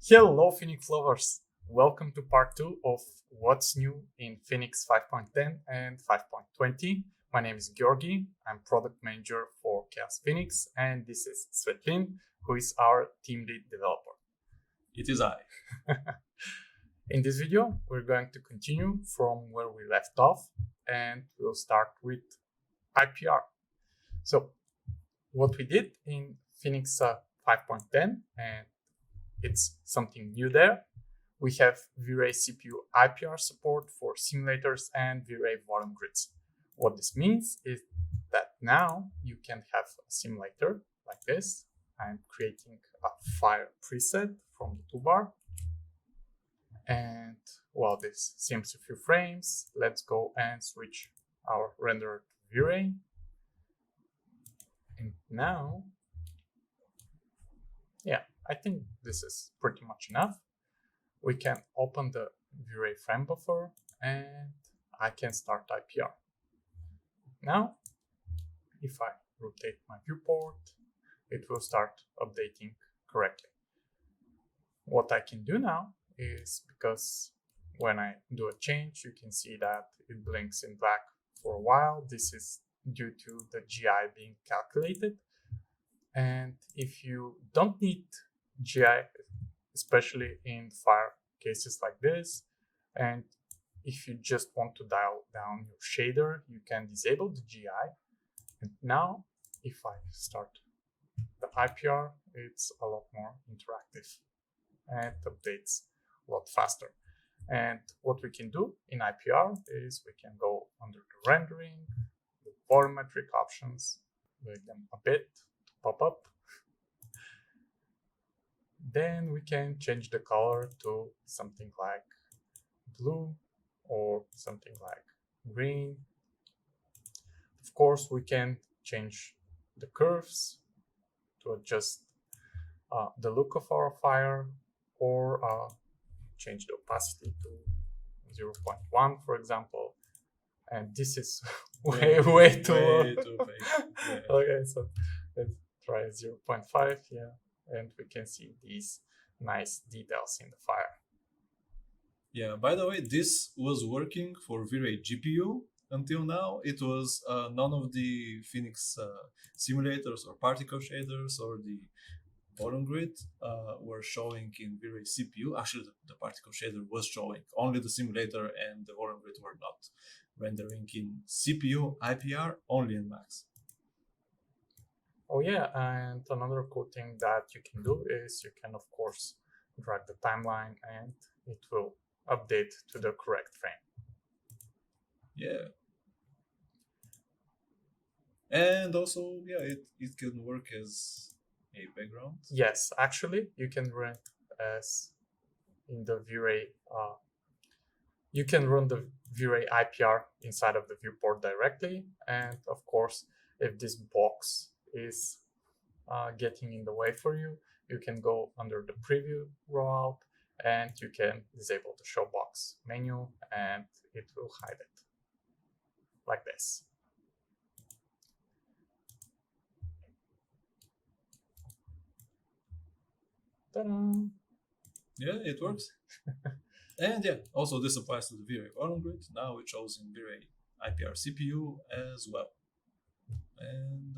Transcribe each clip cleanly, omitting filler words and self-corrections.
Hello, Phoenix lovers! Welcome to part 2 of What's New in Phoenix 5.10 and 5.20. My name is Georgi, I'm product manager for Chaos Phoenix, and this is Svetlin, who is our team lead developer. It is I. In this video, we're going to continue from where we left off, and we'll start with IPR. So, what we did in Phoenix 5.10, and it's something new there. We have V-Ray CPU IPR support for simulators and V-Ray volume grids. What this means is that now you can have a simulator like this. I'm creating a fire preset from the toolbar. And while this sims a few frames, let's go and switch our renderer to V-Ray. And now, I think this is pretty much enough. We can open the V-Ray frame buffer and I can start IPR. Now, if I rotate my viewport, it will start updating correctly. What I can do now is, because when I do a change, you can see that it blinks in black for a while. This is due to the GI being calculated. And if you don't need GI, especially in fire cases like this, and if you just want to dial down your shader, you can disable the GI. And now, if I start the IPR, it's a lot more interactive and updates a lot faster. And what we can do in IPR is we can go under the rendering, the volumetric options, wait them a bit to pop up. Then we can change the color to something like blue or something like green. Of course, we can change the curves to adjust the look of our fire, or change the opacity to 0.1, for example. And this is way too low. Yeah. Okay, so let's try 0.5, and we can see these nice details in the fire. Yeah, by the way, this was working for V-Ray GPU until now. It was none of the Phoenix simulators or particle shaders or the volume grid were showing in V-Ray CPU. Actually, the particle shader was showing. Only the simulator and the volume grid were not rendering in CPU IPR, only in Max. Oh yeah, and another cool thing that you can do is you can, of course, drag the timeline and it will update to the correct frame. Yeah. And also, it can work as a background. Yes, actually, you can run as in the V-Ray. You can run the V-Ray IPR inside of the viewport directly, and of course, if this box is getting in the way for you, you can go under the preview rollout and you can disable the show box menu and it will hide it like this. Ta-da! Yeah, it works. And also this applies to the V-Ray volume grid. Now it shows in V-Ray IPR CPU as well. And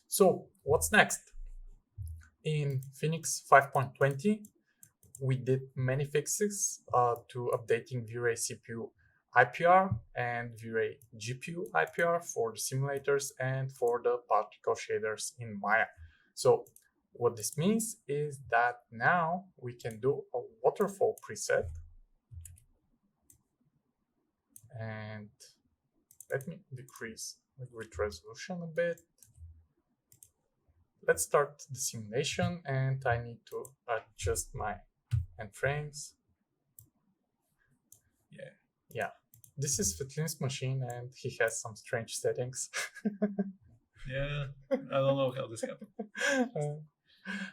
so what's next? In Phoenix 5.20, we did many fixes to updating V-Ray CPU IPR and V-Ray GPU IPR for the simulators and for the particle shaders in Maya. So what this means is that now we can do a waterfall preset. And let me decrease the grid resolution a bit. Let's start the simulation, and I need to adjust my end frames. Yeah. This is Svetlin's machine, and he has some strange settings. Yeah, I don't know how this happened.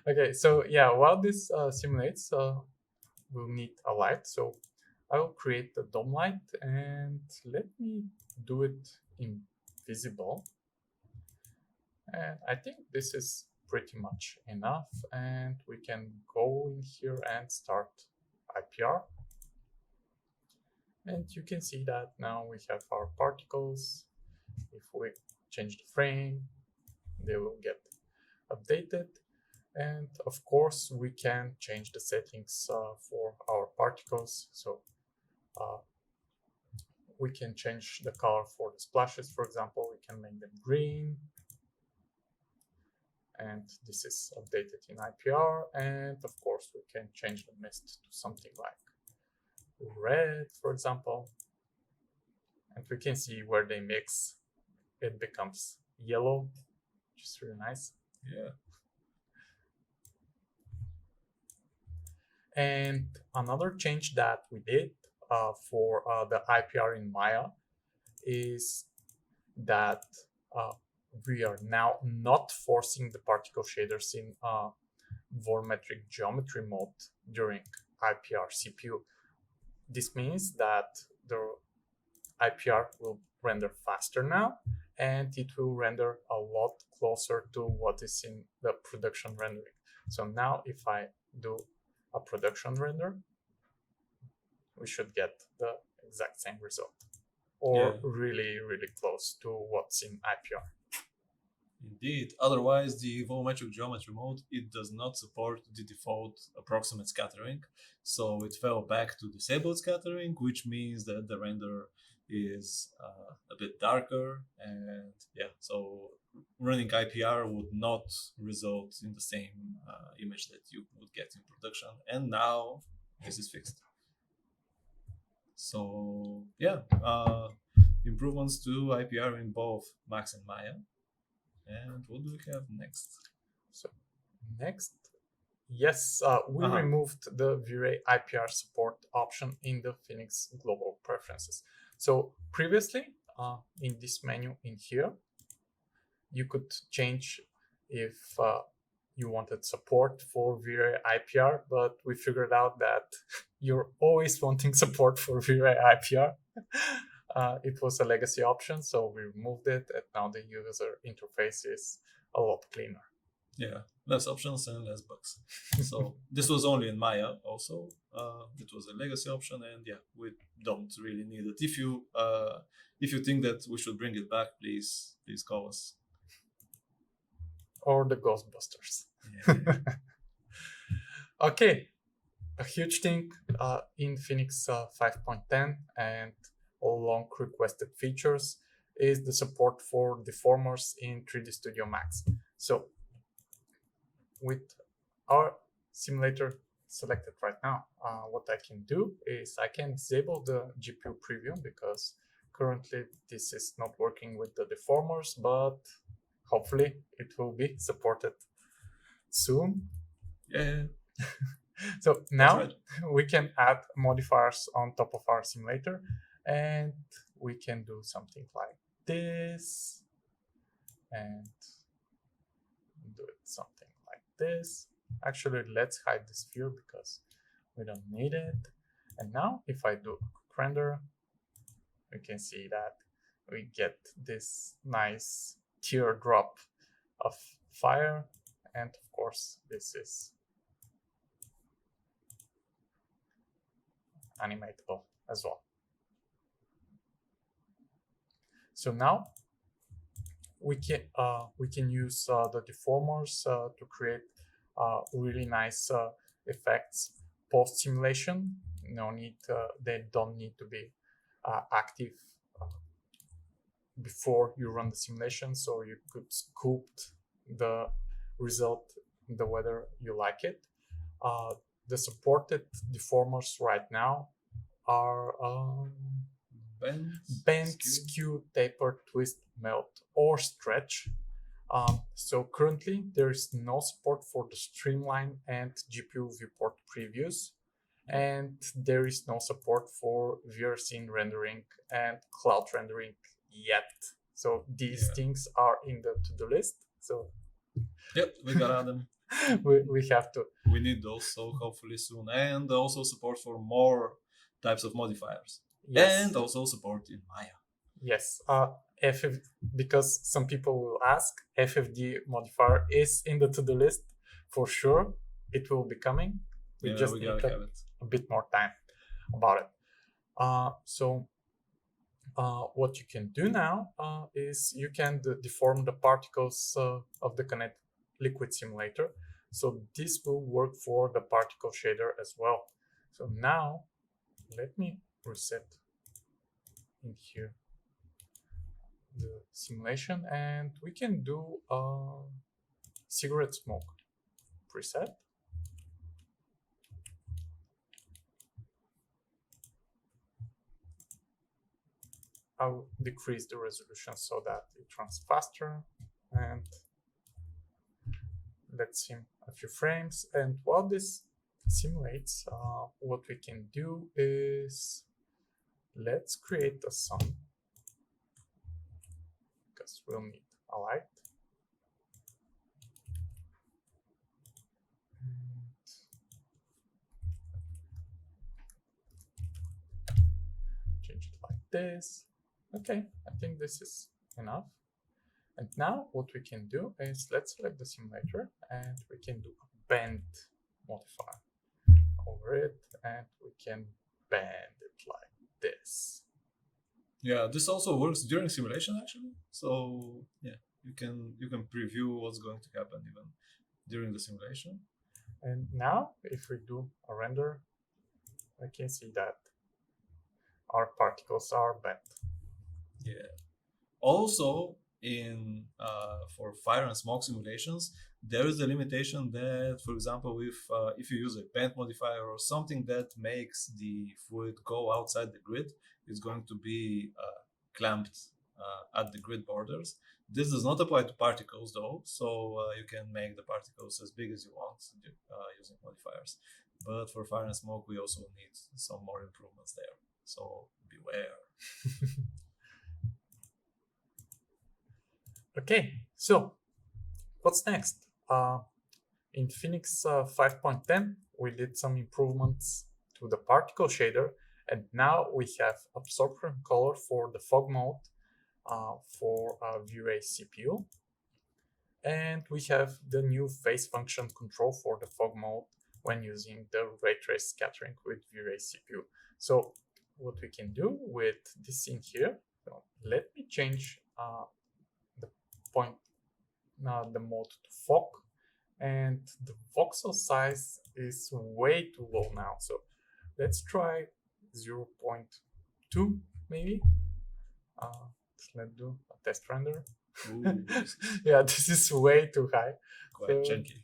Okay, so while this simulates, we'll need a light. So I will create the dome light, and let me do it invisible. And I think this is pretty much enough, and we can go in here and start IPR. And you can see that now we have our particles. If we change the frame, they will get updated. And of course, we can change the settings for our particles. So we can change the color for the splashes, for example. We can make them green. And this is updated in IPR. And of course, we can change the mist to something like red, for example. And we can see where they mix, it becomes yellow, which is really nice. Yeah. And another change that we did for the IPR in Maya is that we are now not forcing the particle shaders in volumetric geometry mode during IPR CPU. This means that the IPR will render faster now, and it will render a lot closer to what is in the production rendering. So now if I do a production render, we should get the exact same result, or really, really close to what's in IPR. Indeed. Otherwise, the volumetric geometry mode, it does not support the default approximate scattering. So it fell back to disabled scattering, which means that the render is a bit darker. And yeah, so running IPR would not result in the same image that you would get in production. And now this is fixed. So yeah, improvements to IPR in both Max and Maya. And what do we have next? So next, yes, we removed the V-Ray IPR support option in the Phoenix global preferences. So previously, in this menu in here, you could change if you wanted support for V-Ray IPR, but we figured out that you're always wanting support for V-Ray IPR. It was a legacy option, so we removed it, and now the user interface is a lot cleaner. Yeah, less options and less bugs. So this was only in Maya also. It was a legacy option, and yeah, we don't really need it. If you think that we should bring it back, please call us. Or the Ghostbusters. Yeah. Okay, a huge thing in Phoenix 5.10 and all long requested features is the support for deformers in 3D Studio Max. So with our simulator selected right now, what I can do is I can disable the GPU preview because currently this is not working with the deformers, but hopefully it will be supported soon. Yeah. So now we can add modifiers on top of our simulator, and we can do something like this and do it something like this. Actually, let's hide this view because we don't need it. And now if I do a quick render, we can see that we get this nice teardrop of fire. And of course, this is animatable as well. So now we can use the deformers to create really nice effects post simulation. No need; they don't need to be active before you run the simulation. So you could sculpt the result the whether you like it. The supported deformers right now are bend, skew, taper, twist, melt, or stretch. So currently there is no support for the streamline and GPU viewport previews, and there is no support for VRScene rendering and cloud rendering yet. So these things are in the to-do list. So yep, we gotta add them. we have to. We need those, so hopefully soon, and also support for more types of modifiers. Yes. And also support in Maya. Yes, because some people will ask, FFD modifier is in the to-do list for sure, it will be coming. We Yeah, just we need gotta have it. a bit more time about it. What you can do now is you can deform the particles of the Kinetic Liquid Simulator. So this will work for the particle shader as well. So now let me reset in here the simulation, and we can do cigarette smoke preset. I'll decrease the resolution so that it runs faster, and let's see a few frames. And while this simulates, what we can do is let's create a sun, because we'll need a light. Change it like this. Okay, I think this is enough. And now what we can do is let's select the simulator, and we can do a bend modifier over it, and we can bend it like this. Yeah, this also works during simulation actually. So yeah, you can preview what's going to happen even during the simulation. And now if we do a render, I can see that our particles are bent. Yeah. Also, in for fire and smoke simulations, there is a limitation that, for example, if you use a bend modifier or something that makes the fluid go outside the grid, it's going to be clamped at the grid borders. This does not apply to particles though, so you can make the particles as big as you want using modifiers. But for fire and smoke, we also need some more improvements there. So beware. Okay, so what's next? In Phoenix 5.10, we did some improvements to the particle shader, and now we have absorption color for the fog mode for V-Ray CPU. And we have the new phase function control for the fog mode when using the ray trace scattering with V-Ray CPU. So what we can do with this in here, so let me change the mode to fog, and the voxel size is way too low now. So let's try 0.2 maybe. Let's do a test render. Ooh, yeah, this is way too high. quite chunky.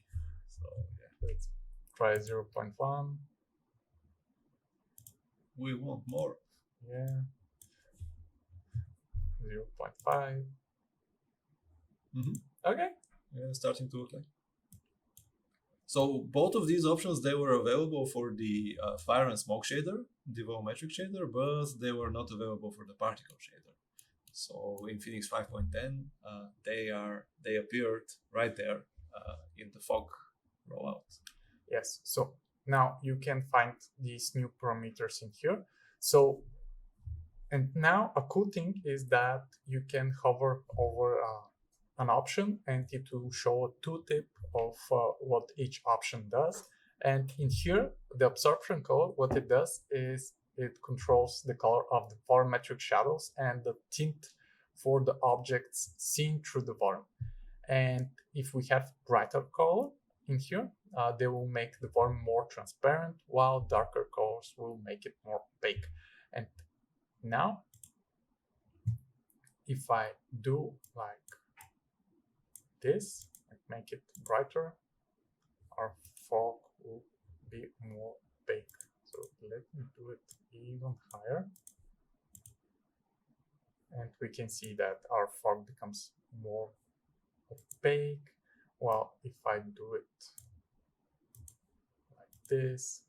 So yeah, let's try 0.1. We want more. Yeah. 0.5. Okay. Yeah, starting to look like. So both of these options, they were available for the fire and smoke shader, the volumetric shader, but they were not available for the particle shader. So in Phoenix 5.10, they appeared right there in the fog rollout. Yes. So now you can find these new parameters in here. So, and now a cool thing is that you can hover over an option, and it will show a tooltip of what each option does. And in here, the absorption color, what it does is it controls the color of the volumetric shadows and the tint for the objects seen through the volume. And if we have brighter color in here, they will make the volume more transparent, while darker colors will make it more opaque. And now, if I do like this, like make it brighter, our fog will be more opaque. So let me do it even higher. And we can see that our fog becomes more opaque. Well, if I do it like this,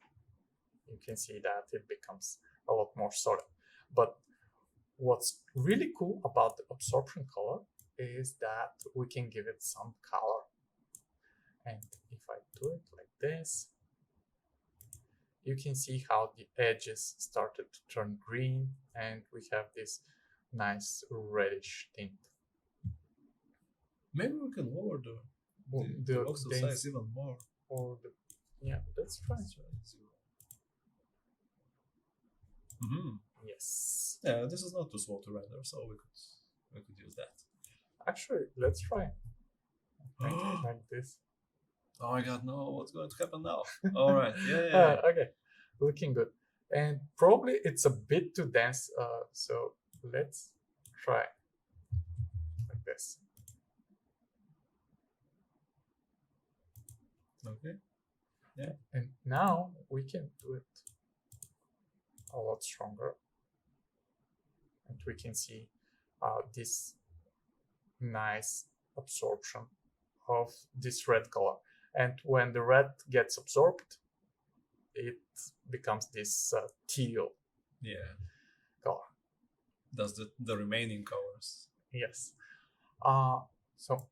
you can see that it becomes a lot more solid. But what's really cool about the absorption color is that we can give it some color. And if I do it like this, you can see how the edges started to turn green, and we have this nice reddish tint. Maybe we can lower the voxel size even more. Or let's try. Zero. Mm-hmm. Yes. Yeah, this is not too small to render, so we could use that. Actually, let's try. Like this. Oh my god, no, what's going to happen now? Alright, yeah. Okay, looking good. And probably it's a bit too dense, so let's try like this. Okay. Yeah. And now we can do it a lot stronger. And we can see this nice absorption of this red color. And when the red gets absorbed, it becomes this teal color. That's the remaining colors. Yes. So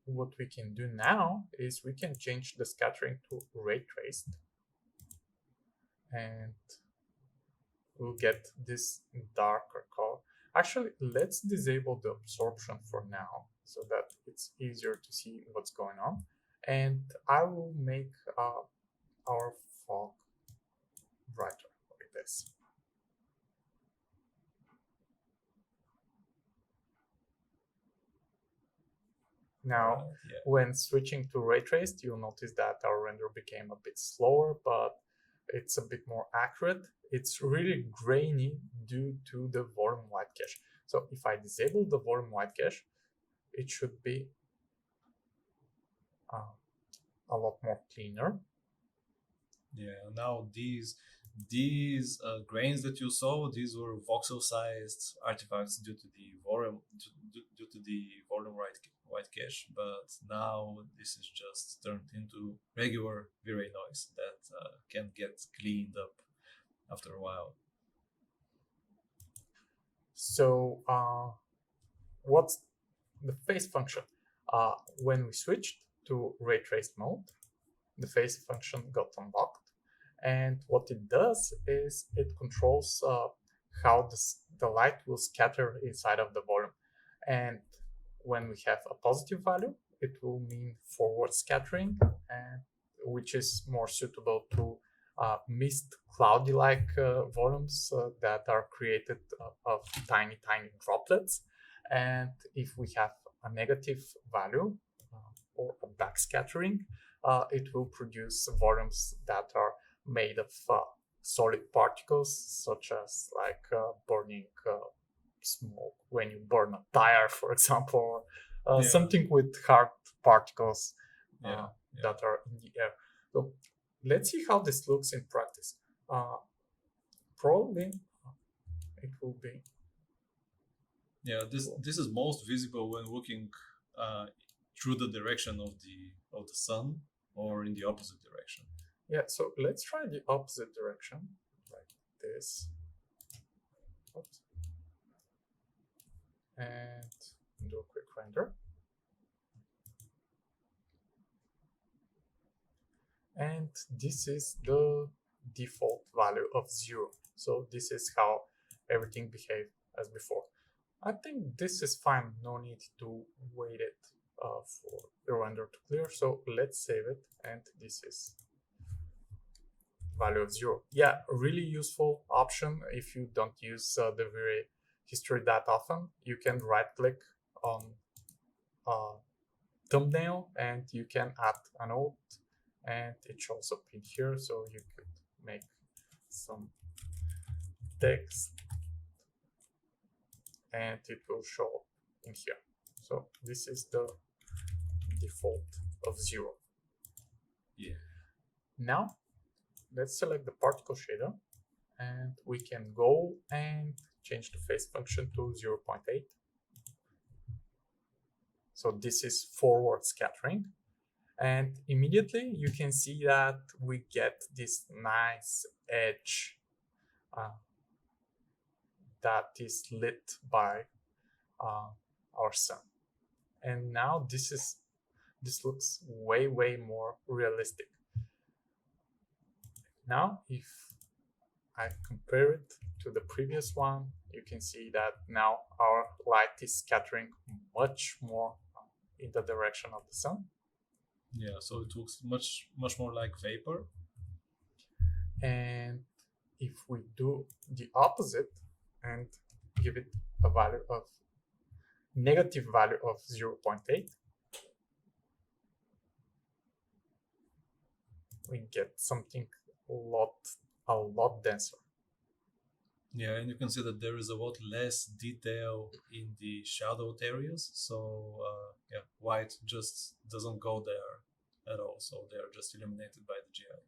what we can do now is we can change the scattering to ray traced. And we'll get this darker color. Actually, let's disable the absorption for now so that it's easier to see what's going on. And I will make our fog brighter like this. Now, when switching to ray traced, you'll notice that our render became a bit slower, but it's a bit more accurate. It's really grainy due to the volume white cache. So if I disable the volume white cache, it should be a lot more cleaner. Yeah, now these grains that you saw, these were voxel-sized artifacts due to the volume white cache, but now this is just turned into regular V-Ray noise that can get cleaned up after a while. So what's the phase function? When we switched to ray traced mode, the phase function got unlocked. And what it does is it controls how the light will scatter inside of the volume. And when we have a positive value, it will mean forward scattering, which is more suitable to mist cloudy-like volumes that are created of tiny droplets. And if we have a negative value or a backscattering, it will produce volumes that are made of solid particles, such as like burning smoke when you burn a tire, for example, or something with hard particles that are in the air. So let's see how this looks in practice. Probably it will be. Yeah, this is most visible when looking through the direction of the sun or in the opposite direction. Yeah, so let's try the opposite direction, like this. Oops. And do a quick render. And this is the default value of 0. So this is how everything behaved as before. I think this is fine. No need to wait it for the render to clear. So let's save it. And this is value of 0. Yeah, really useful option if you don't use the V-Ray history that often. You can right click on thumbnail and you can add a note, and it shows up in here. So you could make some text and it will show up in here. So this is the default of 0. Yeah. Now let's select the particle shader and we can go and change the phase function to 0.8. So this is forward scattering. And immediately you can see that we get this nice edge that is lit by our sun. And now this looks way more realistic. Now if I compare it to the previous one, you can see that now our light is scattering much more in the direction of the sun. Yeah, so it looks much more like vapor. And if we do the opposite and give it a value of negative value of 0.8, we get something a lot denser. Yeah, and you can see that there is a lot less detail in the shadowed areas. So yeah, white just doesn't go there at all. So they are just eliminated by the GI.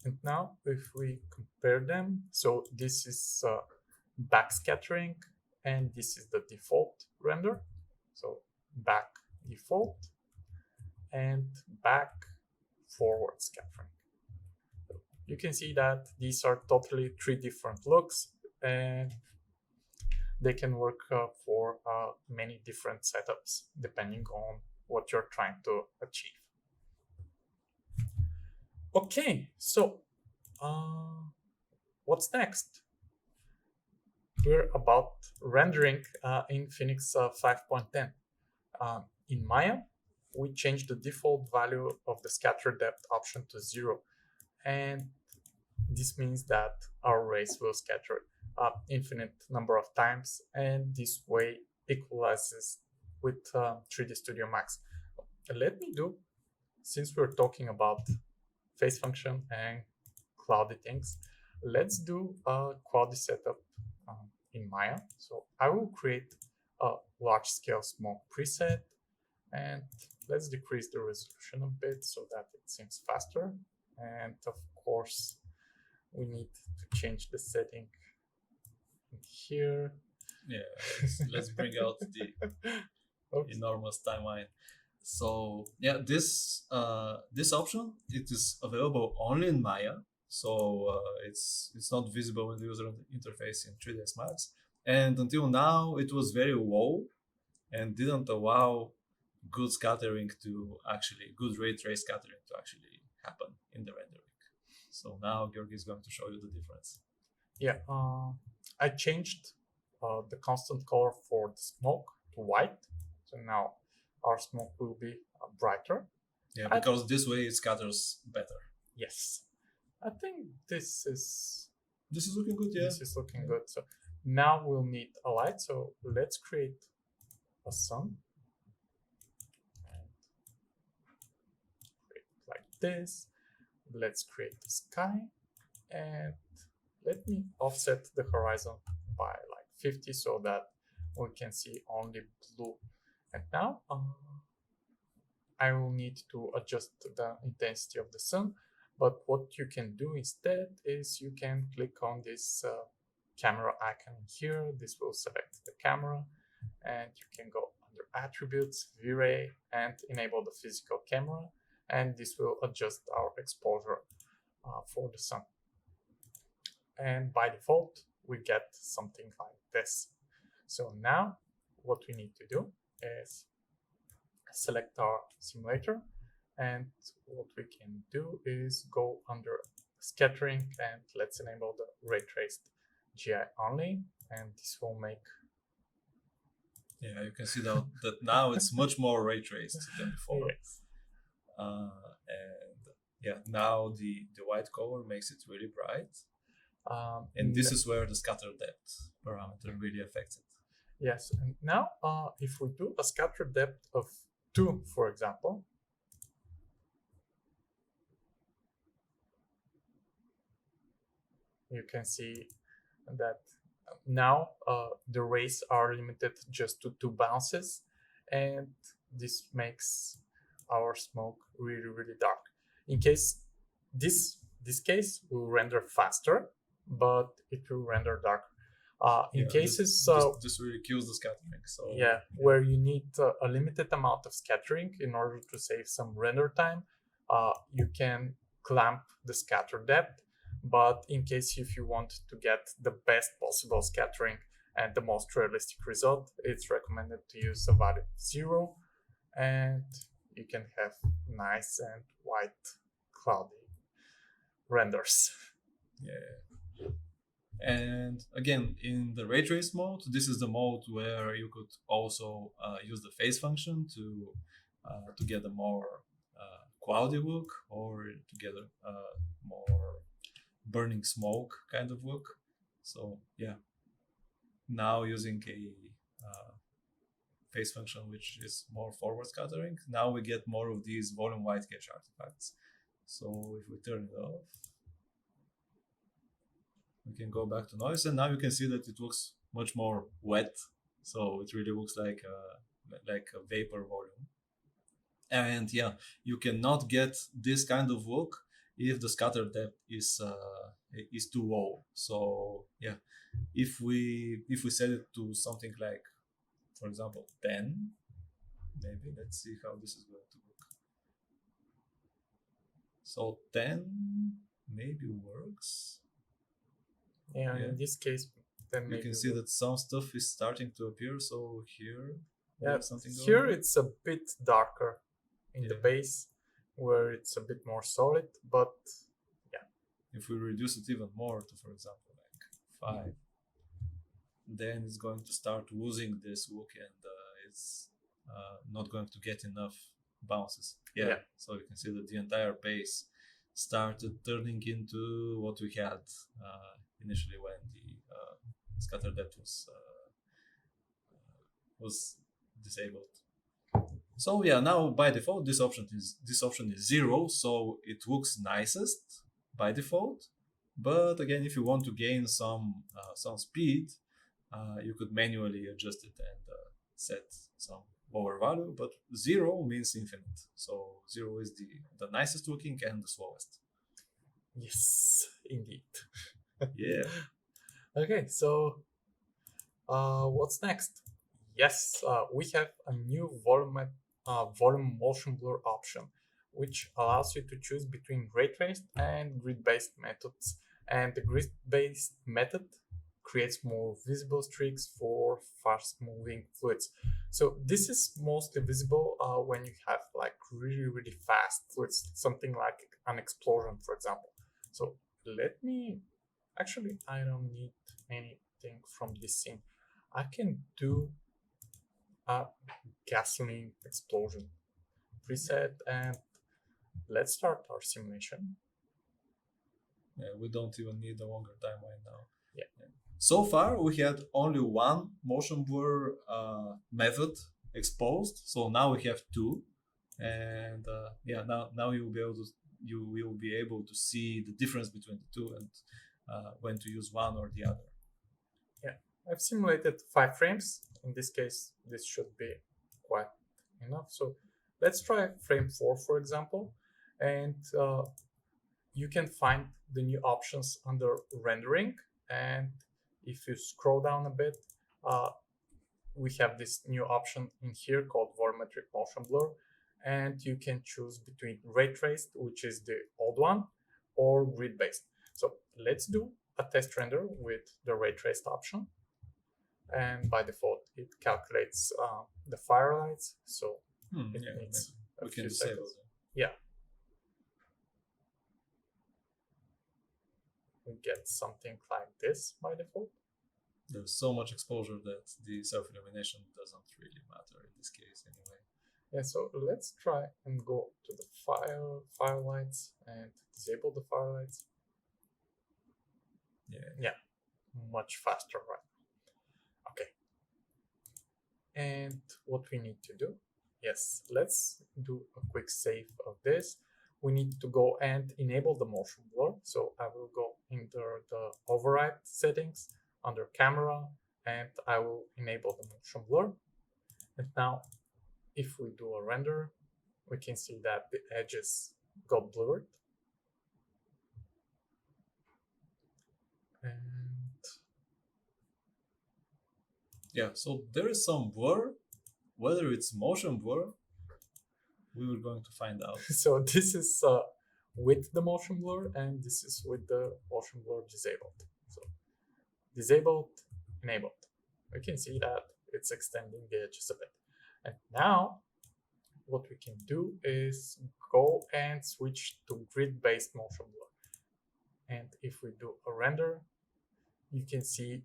And now if we compare them, so this is backscattering and this is the default render. So back default and back forward scattering. You can see that these are totally three different looks, and they can work for many different setups depending on what you're trying to achieve. Okay, so what's next? We're about rendering in Phoenix 5.10. In Maya, we changed the default value of the scatter depth option to 0. And this means that our rays will scatter infinite number of times, and this way equalizes with 3D Studio Max. Let me do, since we're talking about phase function and cloudy things, let's do a cloudy setup in Maya. So I will create a large scale smoke preset, and let's decrease the resolution a bit so that it seems faster. And of course, we need to change the setting here. Yeah, let's bring out the enormous timeline. So yeah, this option, it is available only in Maya. So it's not visible in the user interface in 3ds Max. And until now, it was very low and didn't allow good scattering to actually, good ray trace scattering to actually happen in the rendering. So now Georgi is going to show you the difference. Yeah, I changed the constant color for the smoke to white. So now our smoke will be brighter. Yeah, because this way it scatters better. Yes. I think this is looking good, yeah. This is looking good. So now we'll need a light. So let's create a sun. And create like this. Let's create the sky, and let me offset the horizon by like 50 so that we can see only blue. And now I will need to adjust the intensity of the sun, but what you can do instead is you can click on this camera icon here. This will select the camera, and you can go under attributes, V-Ray, and enable the physical camera. And this will adjust our exposure for the sun. And by default, we get something like this. So now what we need to do is select our simulator, and what we can do is go under scattering, and let's enable the ray traced GI only, and this will make... Yeah, you can see that now it's much more ray traced than before. Yes. And yeah, now the white color makes it really bright. And this is where the scatter depth parameter really affects it. Yes, and now if we do a scatter depth of 2, for example, you can see that now the rays are limited just to 2 bounces, and this makes our smoke really, really dark. In case this case will render faster, but it will render darker. In cases this really kills the scattering. So yeah, where you need a limited amount of scattering in order to save some render time, you can clamp the scatter depth. But in case if you want to get the best possible scattering and the most realistic result, it's recommended to use a value of 0, and you can have nice and white cloudy renders. Yeah. And again, in the ray trace mode, this is the mode where you could also use the phase function to get a more cloudy look, or to get a more burning smoke kind of look. So yeah, now using a phase function which is more forward scattering, now we get more of these volume white cache artifacts. So if we turn it off, we can go back to noise, and now you can see that it looks much more wet. So it really looks like a vapor volume. And yeah, you cannot get this kind of look if the scatter depth is too low. So yeah, if we set it to something like, for example, 10, maybe let's see how this is going to look. So 10 maybe works. Yeah, in this case, then you can see that some stuff is starting to appear. So here, something going here on. it's a bit darker in the base, where it's a bit more solid, but yeah. If we reduce it even more to, for example, like 5, then it's going to start losing this look, and it's not going to get enough bounces. Yeah. So you can see that the entire base started turning into what we had initially when the scatter depth was disabled. So yeah, now by default this option is 0, so it looks nicest by default. But again, if you want to gain some speed, you could manually adjust it and set some lower value. But 0 means infinite, so 0 is the nicest looking and the slowest. Yes, indeed. Yeah. Okay, so what's next? Yes, we have a new volume motion blur option, which allows you to choose between ray traced and grid-based methods. And the grid-based method creates more visible streaks for fast-moving fluids. So this is mostly visible when you have like really fast fluids, something like an explosion, for example. So let me, actually, I don't need anything from this scene. I can do a gasoline explosion preset, and let's start our simulation. Yeah, we don't even need a longer timeline now. Yeah. So far, we had only one motion blur method exposed. So now we have 2, and yeah, now you will be able to see the difference between the 2 and when to use one or the other. Yeah, I've simulated 5 frames. In this case, this should be quite enough. So let's try frame 4, for example, and you can find the new options under rendering. And if you scroll down a bit, we have this new option in here called volumetric motion blur, and you can choose between ray traced, which is the old one, or grid based. So let's do a test render with the ray traced option, and by default it calculates the firelights, so it needs a few seconds. Yeah, we get something like this by default. There's so much exposure that the self-illumination doesn't really matter in this case anyway. Yeah, so let's try and go to the firelights and disable the firelights. Yeah, much faster, right? Okay. And what we need to do, yes, let's do a quick save of this. We need to go and enable the motion blur. So I will go into the override settings under camera, and I will enable the motion blur. And now if we do a render, we can see that the edges got blurred. And yeah, so there is some blur. Whether it's motion blur, we were going to find out. So this is with the motion blur, and this is with the motion blur disabled. So disabled, enabled. We can see that it's extending the edges a bit. And now what we can do is go and switch to grid-based motion blur. And if we do a render, you can see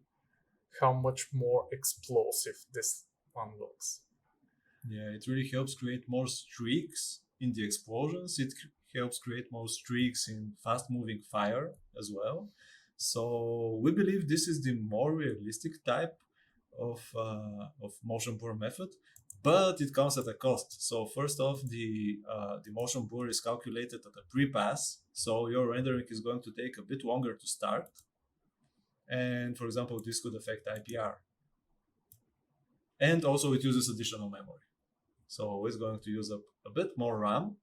how much more explosive this one looks. Yeah, it really helps create more streaks in the explosions. It helps create more streaks in fast-moving fire as well. So we believe this is the more realistic type of motion blur method, but it comes at a cost. So first off, the motion blur is calculated at a pre-pass, so your rendering is going to take a bit longer to start. And for example, this could affect IPR. And also it uses additional memory. So it's going to use a bit more RAM,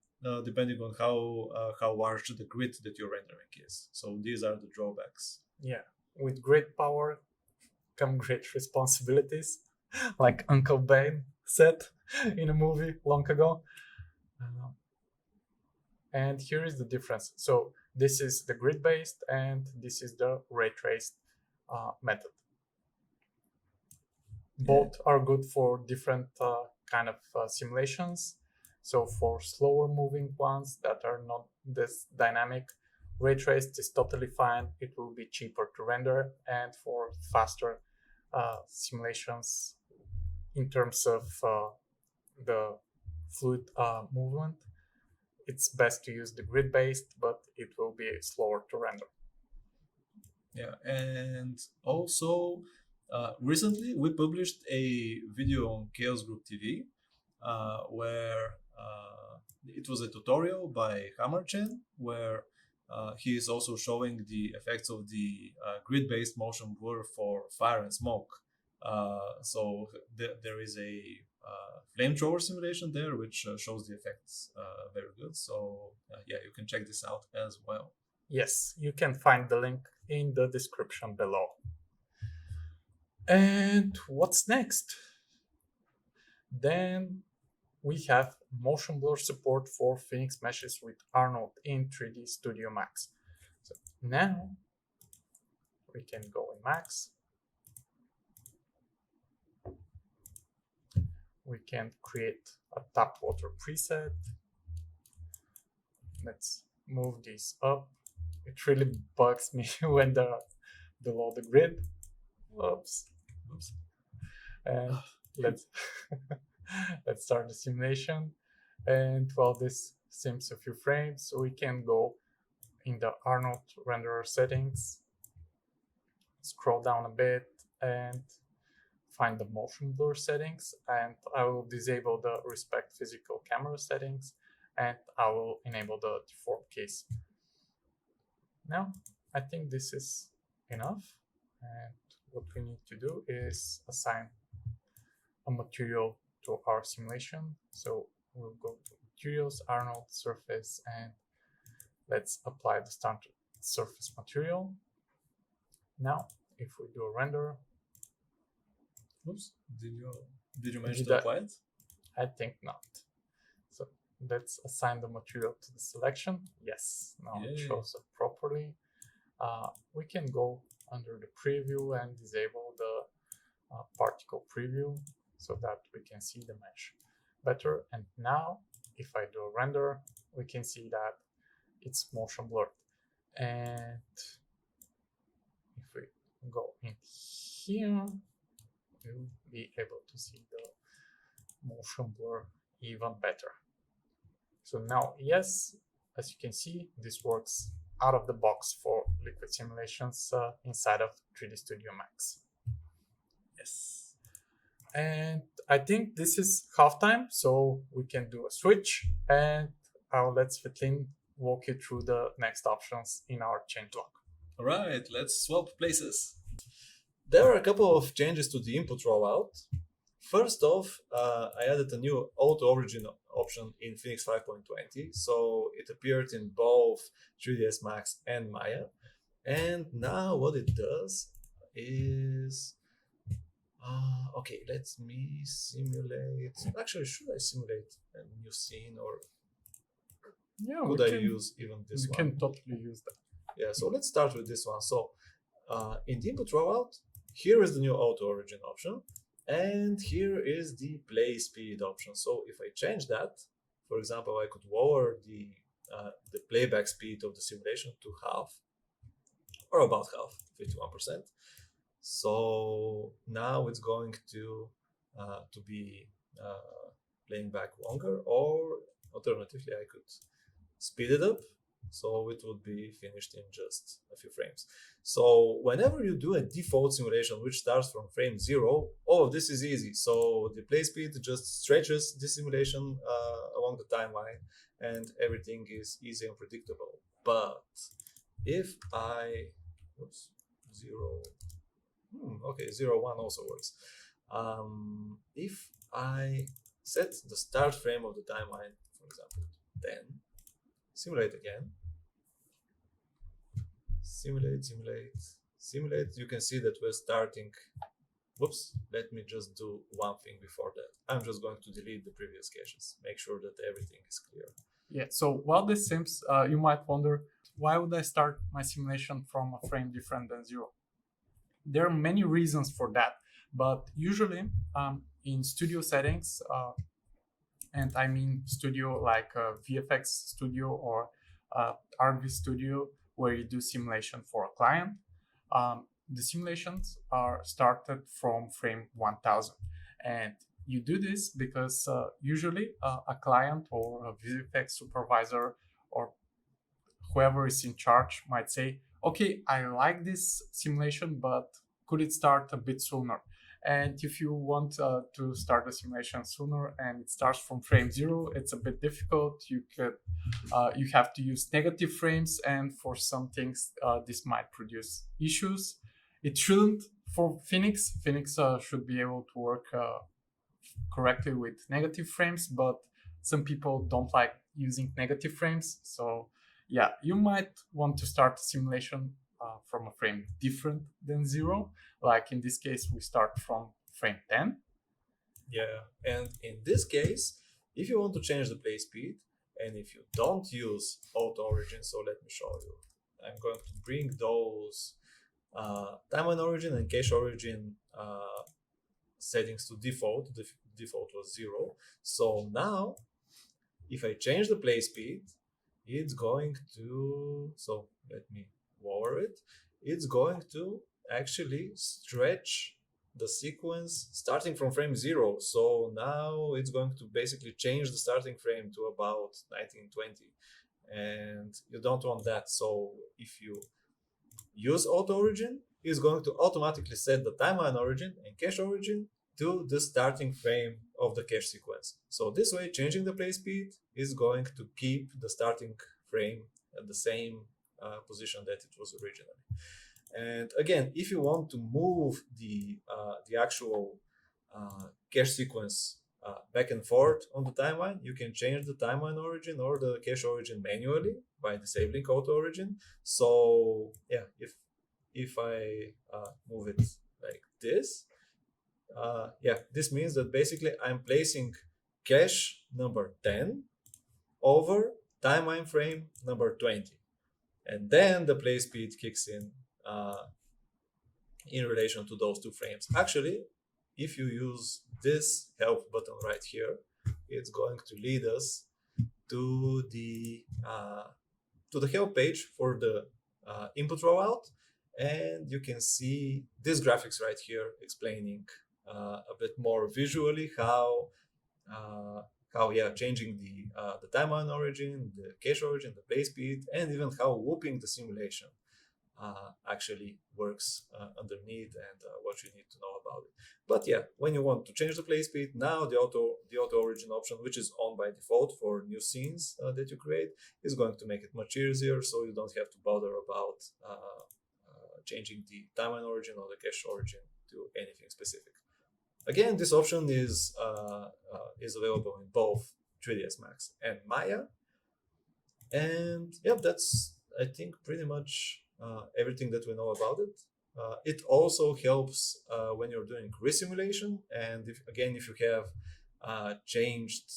depending on how large the grid that you're rendering is. So these are the drawbacks. Yeah, with great power come great responsibilities, like Uncle Ben said in a movie long ago. And here is the difference. So this is the grid-based and this is the ray-traced method. Both are good for different kind of simulations. So for slower moving ones that are not this dynamic, ray traced is totally fine. It will be cheaper to render, and for faster simulations in terms of the fluid movement, it's best to use the grid-based, but it will be slower to render. Yeah, and also recently we published a video on Chaos Group TV where it was a tutorial by Hammerchen where he is also showing the effects of the grid-based motion blur for fire and smoke. So there is a flamethrower simulation there which shows the effects very good. So yeah, you can check this out as well. Yes, you can find the link in the description below. And what's next? Then we have motion blur support for Phoenix meshes with Arnold in 3D Studio Max. So now we can go in Max. We can create a tap water preset. Let's move this up. It really bugs me when they're below the grid. Oops. And let's let's start the simulation. And while this sims a few frames, we can go in the Arnold renderer settings, scroll down a bit, and find the motion blur settings. And I will disable the respect physical camera settings, and I will enable the deform case. Now, I think this is enough. And what we need to do is assign a material to our simulation. So we'll go to materials, Arnold, surface, and let's apply the standard surface material. Now, if we do a render, oops, did you manage to apply it? I think not. So let's assign the material to the selection. Yes, now it shows up properly. We can go under the preview and disable the particle preview so that we can see the mesh better. And now, if I do a render, we can see that it's motion blurred. And if we go in here, we'll be able to see the motion blur even better. So now, yes, as you can see, this works out of the box for liquid simulations inside of 3D Studio Max. Yes. And I think this is halftime, so we can do a switch, and I'll let Svetlin walk you through the next options in our changelog. All right, let's swap places. There are a couple of changes to the input rollout. First off, I added a new auto origin option in Phoenix 5.20, so it appeared in both 3ds Max and Maya. And now what it does is, okay, let me simulate. Actually, should I simulate a new scene, or could I use even this one? We can totally use that. Yeah, so let's start with this one. So in the input rollout, here is the new auto origin option. And here is the play speed option. So if I change that, for example, I could lower the playback speed of the simulation to half, or about half, 51%. So now it's going to be playing back longer, or alternatively, I could speed it up, so it would be finished in just a few frames. So whenever you do a default simulation which starts from frame 0, all of this is easy. So the play speed just stretches the simulation along the timeline, and everything is easy and predictable. But if I, oops, 0, okay, 0, 1 also works. If I set the start frame of the timeline, for example, 10, simulate again, simulate, you can see that we're starting. Whoops, let me just do one thing before that. I'm just going to delete the previous caches, make sure that everything is clear. Yeah, so while this seems, you might wonder, why would I start my simulation from a frame different than 0? There are many reasons for that, but usually in studio settings, and I mean studio like VFX Studio or RV Studio, where you do simulation for a client, the simulations are started from frame 1000. And you do this because usually a client or a VFX supervisor or whoever is in charge might say, okay, I like this simulation, but could it start a bit sooner? And if you want to start the simulation sooner and it starts from frame 0, it's a bit difficult. You have to use negative frames, and for some things this might produce issues. It shouldn't for Phoenix. Phoenix should be able to work correctly with negative frames, but some people don't like using negative frames. So yeah, you might want to start a simulation from a frame different than 0. Like in this case, we start from frame 10. Yeah, and in this case, if you want to change the play speed, and if you don't use auto origin, so let me show you. I'm going to bring those timeline origin and cache origin settings to default. The default was 0. So now, if I change the play speed, it's going to, so let me lower it, it's going to actually stretch the sequence starting from frame 0. So now it's going to basically change the starting frame to about 1920. And you don't want that. So if you use auto origin, it's going to automatically set the timeline origin and cache origin to the starting frame of the cache sequence. So this way, changing the play speed is going to keep the starting frame at the same position that it was originally. And again, if you want to move the actual cache sequence back and forth on the timeline, you can change the timeline origin or the cache origin manually by disabling auto origin. So yeah, if I move it like this, yeah, this means that basically I'm placing cache number 10 over timeline frame number 20, and then the play speed kicks in relation to those two frames. Actually, if you use this help button right here, it's going to lead us to the help page for the input rollout, and you can see this graphics right here explaining a bit more visually how changing the timeline origin, the cache origin, the play speed, and even how looping the simulation actually works underneath, and what you need to know about it. But yeah, when you want to change the play speed, now the auto origin option, which is on by default for new scenes that you create, is going to make it much easier, so you don't have to bother about changing the timeline origin or the cache origin to anything specific. Again, this option is available in both 3ds Max and Maya. And yeah, that's, I think, pretty much everything that we know about it. It also helps when you're doing resimulation, and if you have changed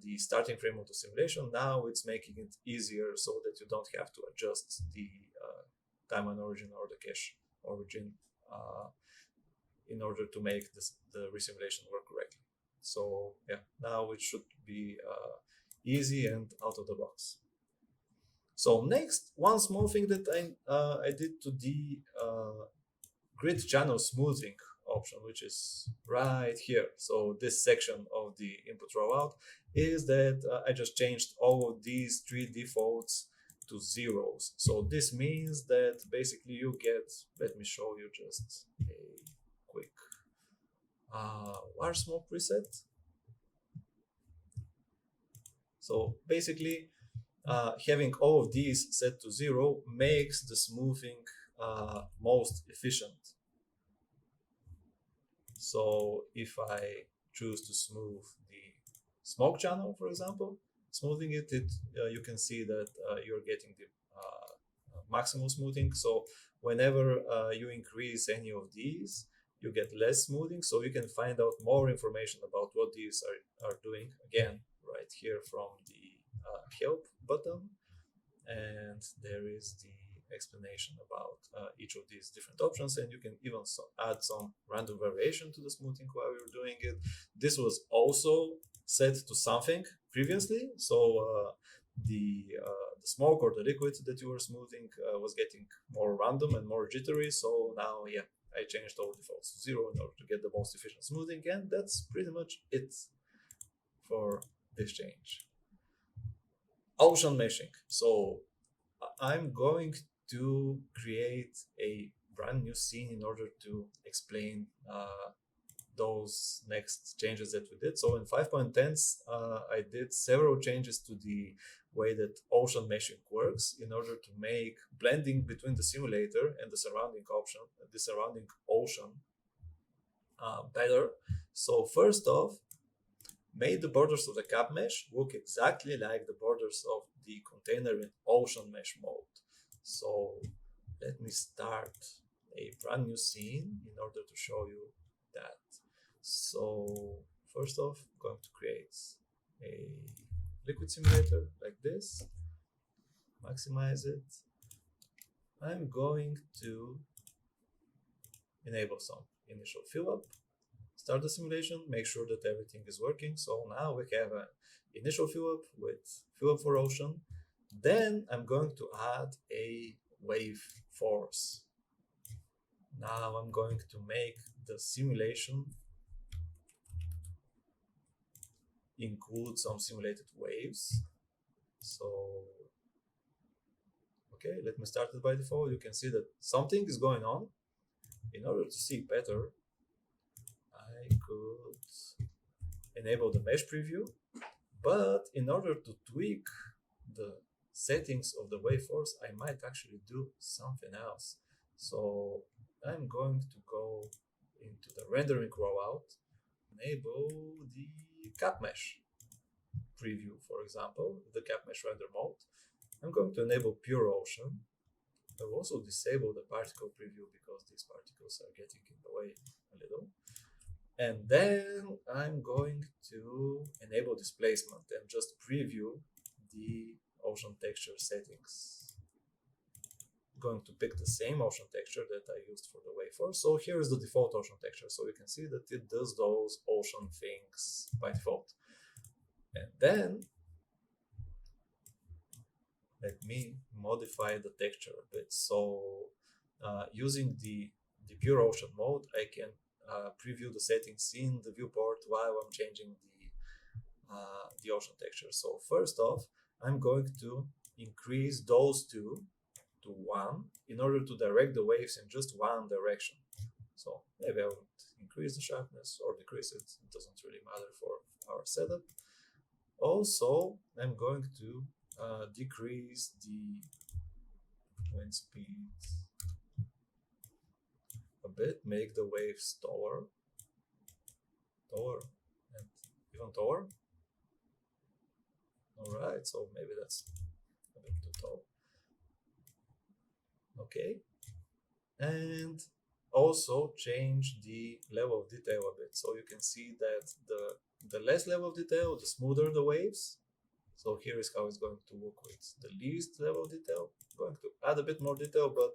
the starting frame of the simulation, now it's making it easier so that you don't have to adjust the timeline origin or the cache origin in order to make the resimulation work correctly. So yeah, now it should be easy and out of the box. So next, one small thing that I did to the grid channel smoothing option, which is right here. So this section of the input rollout is that I just changed all of these 3 defaults to zeros. So this means that basically you get, let me show you just a quick large smoke preset. So basically having all of these set to 0 makes the smoothing most efficient. So if I choose to smooth the smoke channel, for example, smoothing it, you can see that you're getting the maximal smoothing. So whenever you increase any of these, you get less smoothing. So you can find out more information about what these are doing, again, right here from the help button. And there is the explanation about each of these different options, and you can even add some random variation to the smoothing while you're doing it. This was also set to something previously, so the smoke or the liquid that you were smoothing was getting more random and more jittery. So now, yeah, I changed all defaults to 0 in order to get the most efficient smoothing, and that's pretty much it for this change. Ocean meshing. So I'm going to create a brand new scene in order to explain those next changes that we did. So in 5.10, I did several changes to the way that ocean meshing works in order to make blending between the simulator and the surrounding ocean better. So first off, made the borders of the cap mesh look exactly like the borders of the container in ocean mesh mode. So let me start a brand new scene in order to show you that. So first off, I'm going to create a liquid simulator like this, maximize it. I'm going to enable some initial fill up, start the simulation, make sure that everything is working. So now we have an initial fill up with fill up for ocean. Then I'm going to add a wave force. Now I'm going to make the simulation include some simulated waves. So, okay, let me start it by default. You can see that something is going on. In order to see better, I could enable the mesh preview, but in order to tweak the settings of the wave force, I might actually do something else. So I'm going to go into the rendering rollout, enable the cap mesh preview, for example, the cap mesh render mode. I'm going to enable pure ocean. I will also disable the particle preview because these particles are getting in the way a little. And then I'm going to enable displacement and just preview the ocean texture settings. I'm going to pick the same ocean texture that I used for the wave force. So here is the default ocean texture. So you can see that it does those ocean things by default. And then let me modify the texture a bit. So using the pure ocean mode, I can preview the settings in the viewport while I'm changing the ocean texture. So first off, I'm going to increase those two to 1 in order to direct the waves in just one direction. So maybe I would increase the sharpness or decrease it. It doesn't really matter for our setup. Also, I'm going to decrease the wind speed a bit, make the waves taller, and even taller. Alright, so maybe that's a bit too tall. Okay, and also change the level of detail a bit. So you can see that the less level of detail, the smoother the waves. So here is how it's going to look with the least level of detail. I'm going to add a bit more detail, but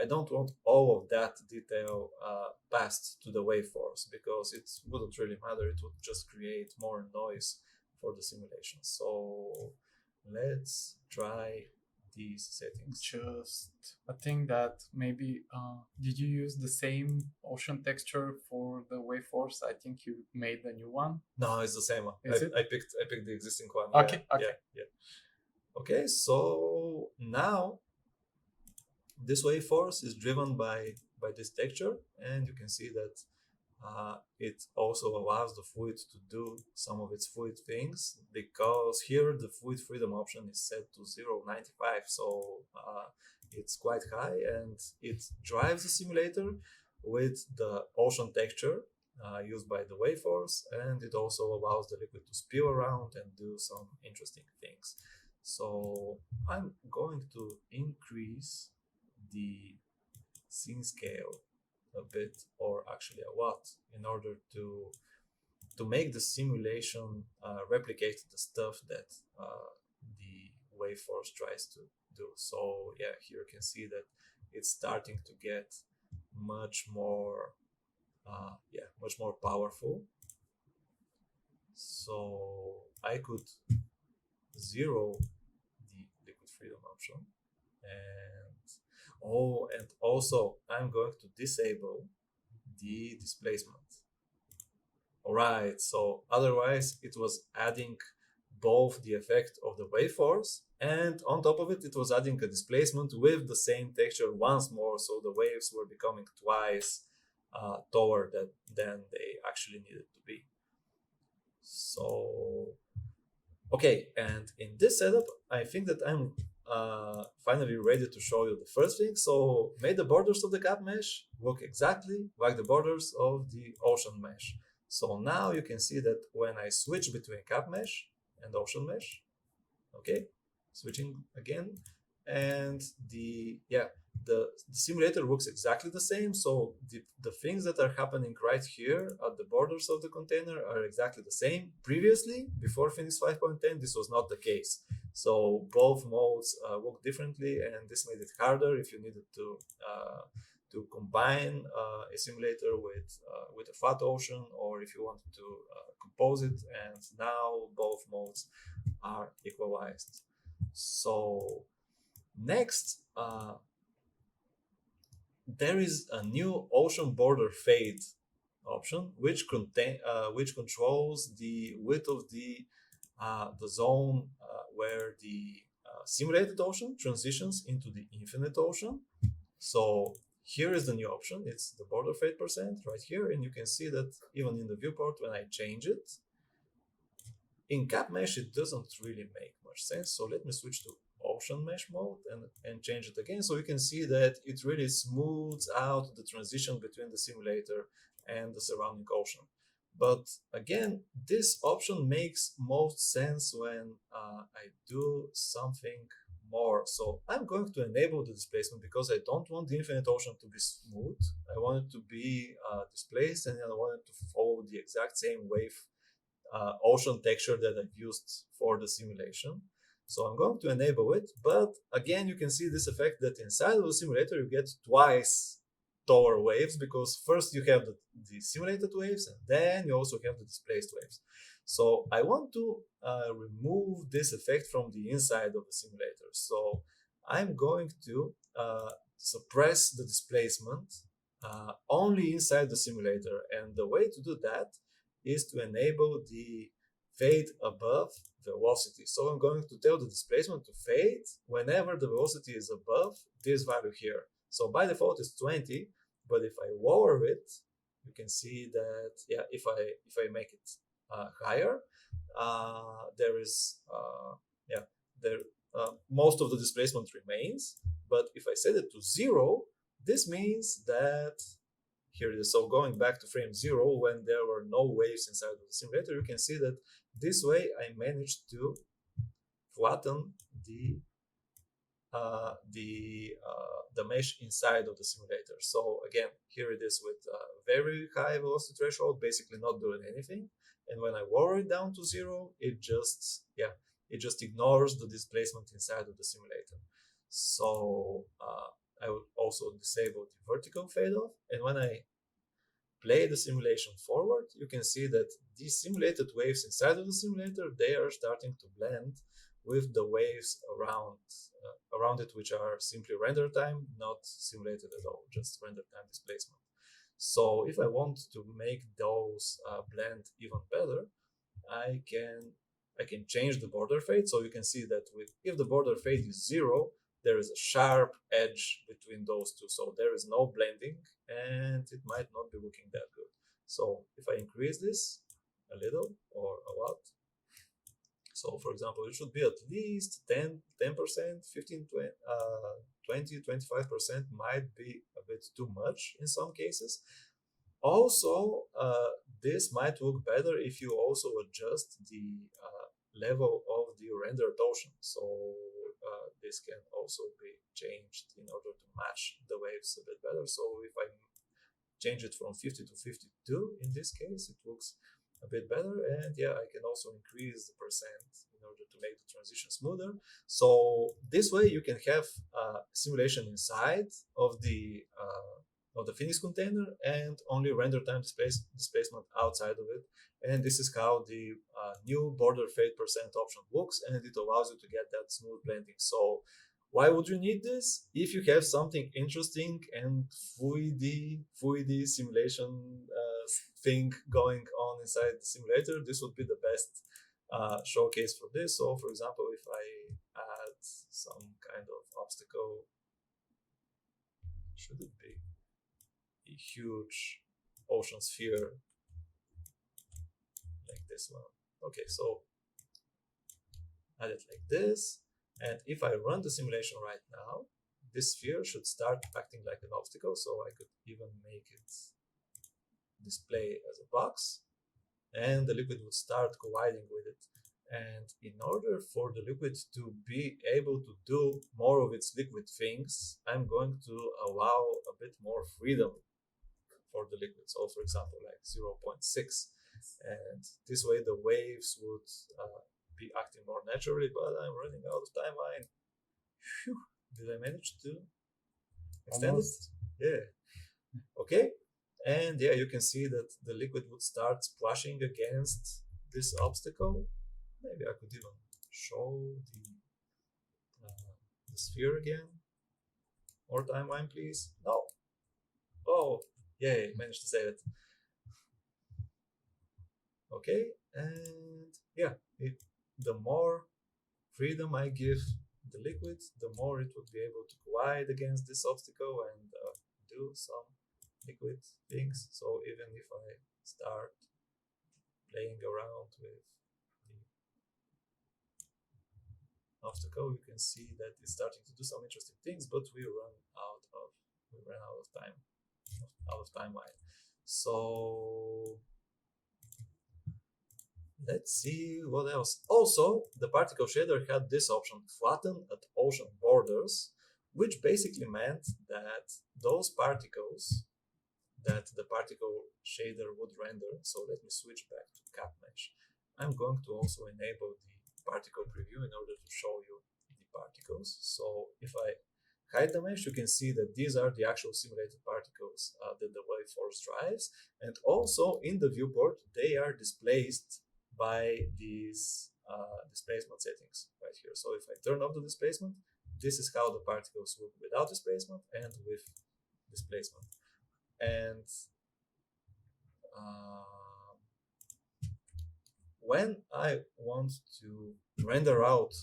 I don't want all of that detail passed to the wave force because it wouldn't really matter. It would just create more noise for the simulation. So let's try these settings. Just a thing that maybe did you use the same ocean texture for the waveforce? I think you made the new one. No, it's the same one. Is it? I picked the existing one. Okay, okay. Yeah. Okay, so now this waveforce is driven by this texture, and you can see that it also allows the fluid to do some of its fluid things, because here the fluid freedom option is set to 0.95, so it's quite high, and it drives the simulator with the ocean texture used by the waveforce, and it also allows the liquid to spill around and do some interesting things. So I'm going to increase the scene scale a bit, or actually a lot, in order to make the simulation replicate the stuff that the waveforce tries to do. So yeah, here you can see that it's starting to get much more powerful. So I could zero the liquid freedom option, and also I'm going to disable the displacement. Alright, so otherwise it was adding both the effect of the waveforce, and on top of it was adding a displacement with the same texture once more, so the waves were becoming twice taller than they actually needed to be. So okay, and in this setup I think that I'm finally ready to show you the first thing. So made the borders of the cap mesh look exactly like the borders of the ocean mesh. So now you can see that when I switch between cap mesh and ocean mesh, okay, switching again, and the simulator looks exactly the same. So the things that are happening right here at the borders of the container are exactly the same. Previously, before Phoenix 5.10, this was not the case. So both modes work differently, and this made it harder if you needed to combine a simulator with a flat ocean, or if you wanted to compose it. And now both modes are equalized. So next, there is a new ocean border fade option, which controls the width of the zone where the simulated ocean transitions into the infinite ocean. So here is the new option. It's the border fade percent right here, and you can see that even in the viewport, when I change it in cap mesh, it doesn't really make much sense. So let me switch to ocean mesh mode and change it again, so you can see that it really smooths out the transition between the simulator and the surrounding ocean. But again, this option makes most sense when I do something more. So I'm going to enable the displacement, because I don't want the infinite ocean to be smooth. I want it to be displaced, and I want it to follow the exact same wave ocean texture that I've used for the simulation. So I'm going to enable it, but again, you can see this effect that inside of the simulator you get twice taller waves, because first you have the simulated waves, and then you also have the displaced waves. So I want to remove this effect from the inside of the simulator. So I'm going to suppress the displacement only inside the simulator, and the way to do that is to enable the fade above velocity. So I'm going to tell the displacement to fade whenever the velocity is above this value here. So by default it's 20, but if I lower it, you can see that if I make it higher, there is most of the displacement remains. But if I set it to 0, this means that here it is. So going back to frame 0, when there were no waves inside of the simulator, you can see that this way I managed to flatten the mesh inside of the simulator. So again, here it is with very high velocity threshold, basically not doing anything. And when I lower it down to 0, it just ignores the displacement inside of the simulator. So I would also disable the vertical fade off, and when I play the simulation forward, you can see that these simulated waves inside of the simulator, they are starting to blend with the waves around it, which are simply render time, not simulated at all, just render time displacement. So if I want to make those blend even better, I can change the border fade. So you can see that if the border fade is 0, there is a sharp edge between those two. So there is no blending, and it might not be looking that good. So if I increase this a little or a lot, so for example, it should be at least 10%, 15, 20, 25% might be a bit too much in some cases. Also, this might look better if you also adjust the level of the rendered ocean. So this can also be changed in order to match the waves a bit better. So if I change it from 50 to 52, in this case, it looks a bit better. And yeah, I can also increase the percent in order to make the transition smoother. So this way you can have simulation inside of the Phoenix container and only render time displacement outside of it. And this is how the new border fade percent option looks, and it allows you to get that smooth blending. So why would you need this? If you have something interesting and fluid simulation thing going on inside the simulator, this would be the best showcase for this. So for example, if I add some kind of obstacle, should it be a huge ocean sphere like this one? Okay, so add it like this, and if I run the simulation right now, this sphere should start acting like an obstacle. So I could even make it display as a box, and the liquid would start colliding with it. And in order for the liquid to be able to do more of its liquid things, I'm going to allow a bit more freedom for the liquid. So for example, like 0.6, and this way the waves would be acting more naturally. But I'm running out of timeline. Phew, did I manage to extend it? Yeah. Okay. And yeah, you can see that the liquid would start splashing against this obstacle. Maybe I could even show the sphere again. More timeline, please. No. Oh, yay, managed to save it. Okay, and yeah, the more freedom I give the liquid, the more it would be able to glide against this obstacle and do some liquid things. So even if I start playing around with the obstacle, you can see that it's starting to do some interesting things, but we ran out of timeline. So let's see what else. Also, the particle shader had this option, flatten at ocean borders, which basically meant that those particles that the particle shader would render. So let me switch back to cap mesh. I'm going to also enable the particle preview in order to show you the particles. So if I hide the mesh, you can see that these are the actual simulated particles that the waveforce drives. And also in the viewport, they are displaced by these displacement settings right here. So if I turn off the displacement, this is how the particles look without displacement and with displacement. And when I want to render out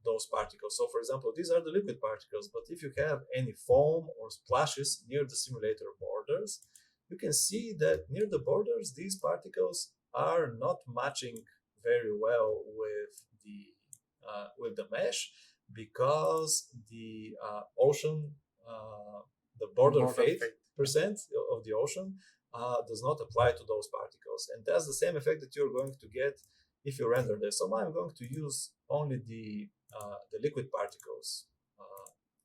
those particles, so for example, these are the liquid particles, but if you have any foam or splashes near the simulator borders, you can see that near the borders, these particles are not matching very well with the mesh, because the ocean, the border fade percent of the ocean does not apply to those particles, and that's the same effect that you're going to get if you render this. So I'm going to use only the liquid particles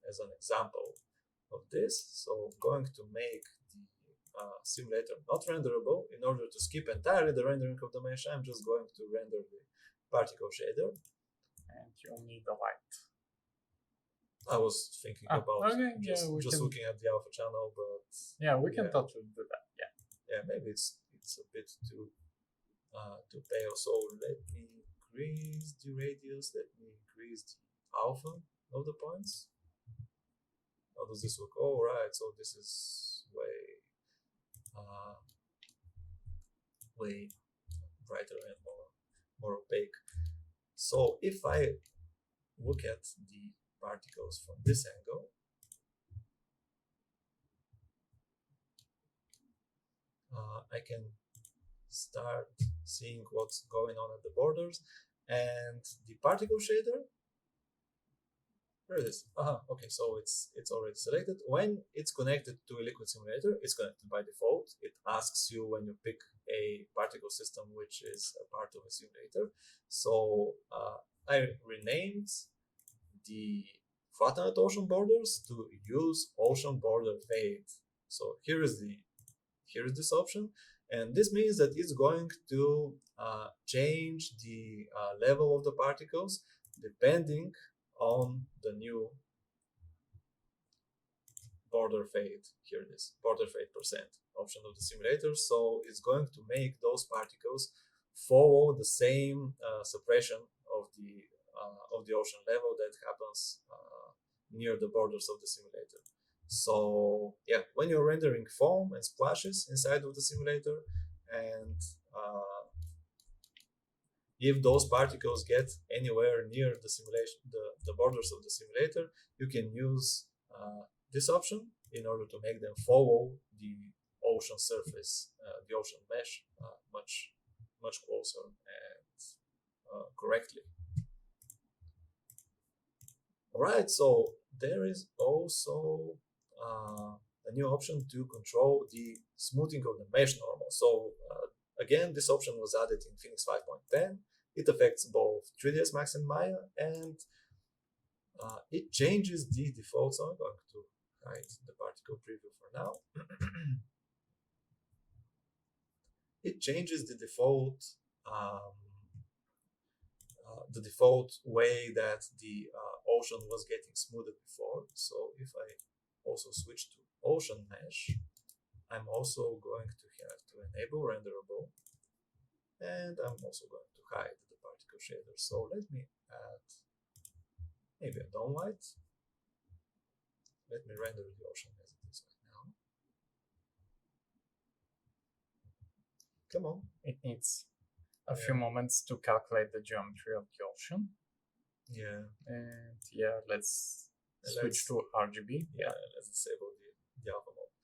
as an example of this. So I'm going to make the simulator not renderable. In order to skip entirely the rendering of the mesh, I'm just going to render the particle shader. And you'll need the light. I was thinking about just can... looking at the alpha channel, but yeah, we can totally do that. Yeah, maybe it's a bit too pale. So let me increase the radius. Let me increase the alpha of the points. How does this work? Oh, right. So this is way brighter and more opaque. So if I look at the particles from this angle, I can start seeing what's going on at the borders, and the particle shader, where it is? Okay, so it's already selected. When it's connected to a liquid simulator, it's connected by default. It asks you when you pick a particle system which is a part of a simulator. So I renamed the flattened ocean borders to use ocean border fade. So here is this option, and this means that it's going to change the level of the particles depending on the new border fade. Here it is, border fade percent option of the simulator. So it's going to make those particles follow the same suppression of the ocean level that happens near the borders of the simulator. So yeah, when you're rendering foam and splashes inside of the simulator, and if those particles get anywhere near the simulation, the borders of the simulator, you can use this option in order to make them follow the ocean surface, the ocean mesh, much closer and correctly. All right, so there is also a new option to control the smoothing of the mesh normal. So again, this option was added in Phoenix 5.10. It affects both 3ds Max and Maya, and it changes the default. So I'm going to hide the particle preview for now. It changes the default way that the ocean was getting smoothed before. So if I also switch to ocean mesh, I'm also going to have to enable renderable, and I'm also going to hide the particle shader. So let me add maybe a dome white. Let me render the ocean as it is right now. Come on. It needs a few moments to calculate the geometry of the ocean. Yeah. And yeah, let's switch to RGB. Yeah, let's disable the alpha mode.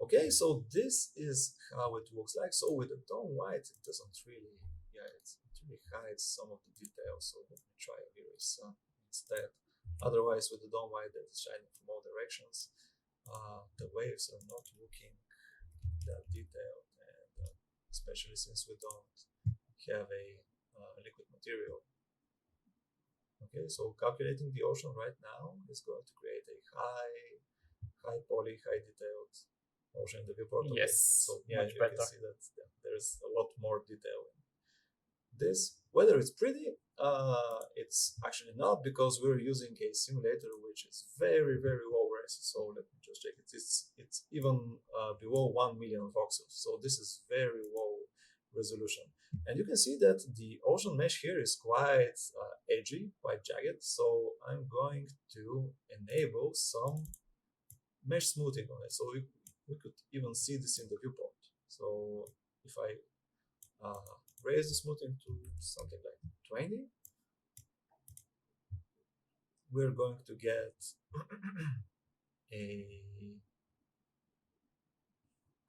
Okay, so this is how it looks like. So with the dome white, it doesn't really, it really hides some of the details. So let me try Iris instead. Otherwise, with the dome white that is shining from all directions, the waves are not looking that detailed, and especially since we don't have a liquid material. Okay, so calculating the ocean right now is going to create a high poly, high detailed ocean in the viewport. Okay. Yes, so yeah, much you better. can see that there's a lot more detail in this. Whether it's pretty, it's actually not, because we're using a simulator which is very, very low res. So let me just check it. It's even below 1 million voxels. So this is very low resolution. And you can see that the ocean mesh here is quite edgy, quite jagged. So I'm going to enable some mesh smoothing on it. So we could even see this in the viewport. So if I raise the smoothing to something like 20, we're going to get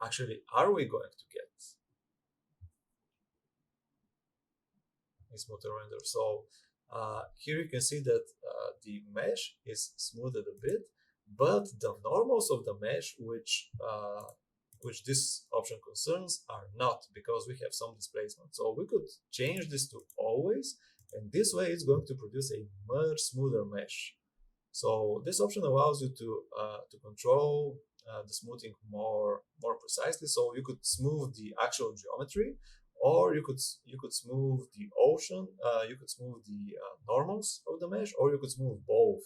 actually, are we going to get a smoother render? So here you can see that the mesh is smoothed a bit, but the normals of the mesh, which this option concerns, are not, because we have some displacement. So we could change this to always, and this way it's going to produce a much smoother mesh. So this option allows you to control the smoothing more precisely. So you could smooth the actual geometry, or you could smooth the ocean, you could smooth the normals of the mesh, or you could smooth both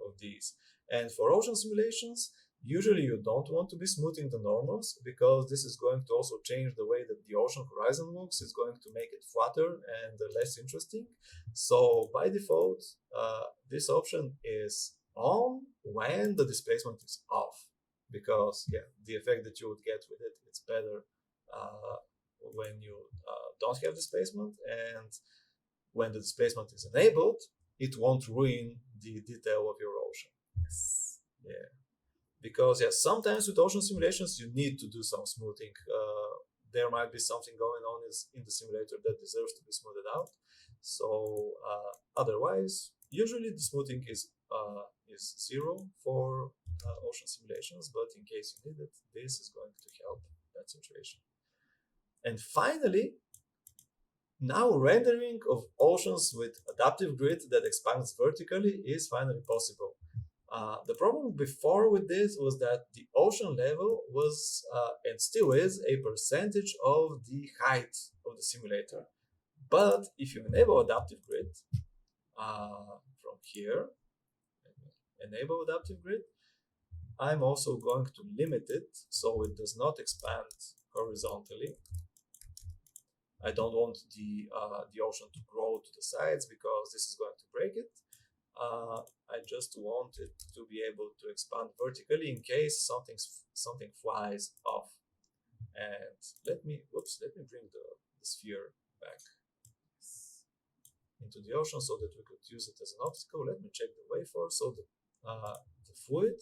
of these. And for ocean simulations, Usually you don't want to be smoothing the normals because this is going to also change the way that the ocean horizon looks. It's going to make it flatter and less interesting. So by default, this option is on when the displacement is off, because the effect that you would get with it, it's better when you don't have displacement, and when the displacement is enabled, it won't ruin the detail of your ocean. Yes. Yeah. Because sometimes with ocean simulations you need to do some smoothing. There might be something going on in the simulator that deserves to be smoothed out. So otherwise, usually the smoothing is 0 for ocean simulations, but in case you need it, this is going to help that situation. And finally, now rendering of oceans with adaptive grid that expands vertically is finally possible. The problem before with this was that the ocean level was and still is a percentage of the height of the simulator. But if you enable adaptive grid from here, enable adaptive grid, I'm also going to limit it so it does not expand horizontally. I don't want the ocean to grow to the sides because this is going to break it. I just want it to be able to expand vertically in case something flies off. And let me bring the sphere back into the ocean so that we could use it as an obstacle. Let me check the waveform. So the fluid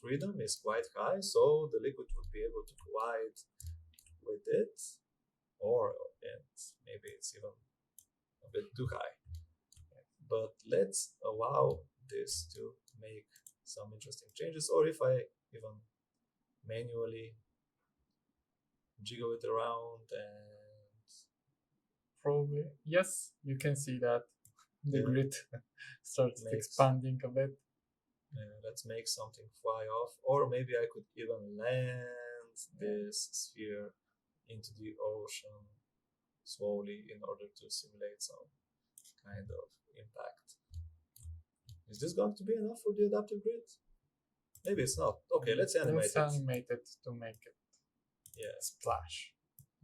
freedom is quite high, so the liquid would be able to collide with it, and maybe it's even a bit too high. But let's allow this to make some interesting changes, or if I even manually jiggle it around, and probably yes, you can see that the grid starts expanding a bit. Let's make something fly off, or maybe I could even land this sphere into the ocean slowly in order to simulate some kind of impact. Is this going to be enough for the adaptive grid? Maybe it's not. Okay, let's animate it. Let's animate it to make it splash.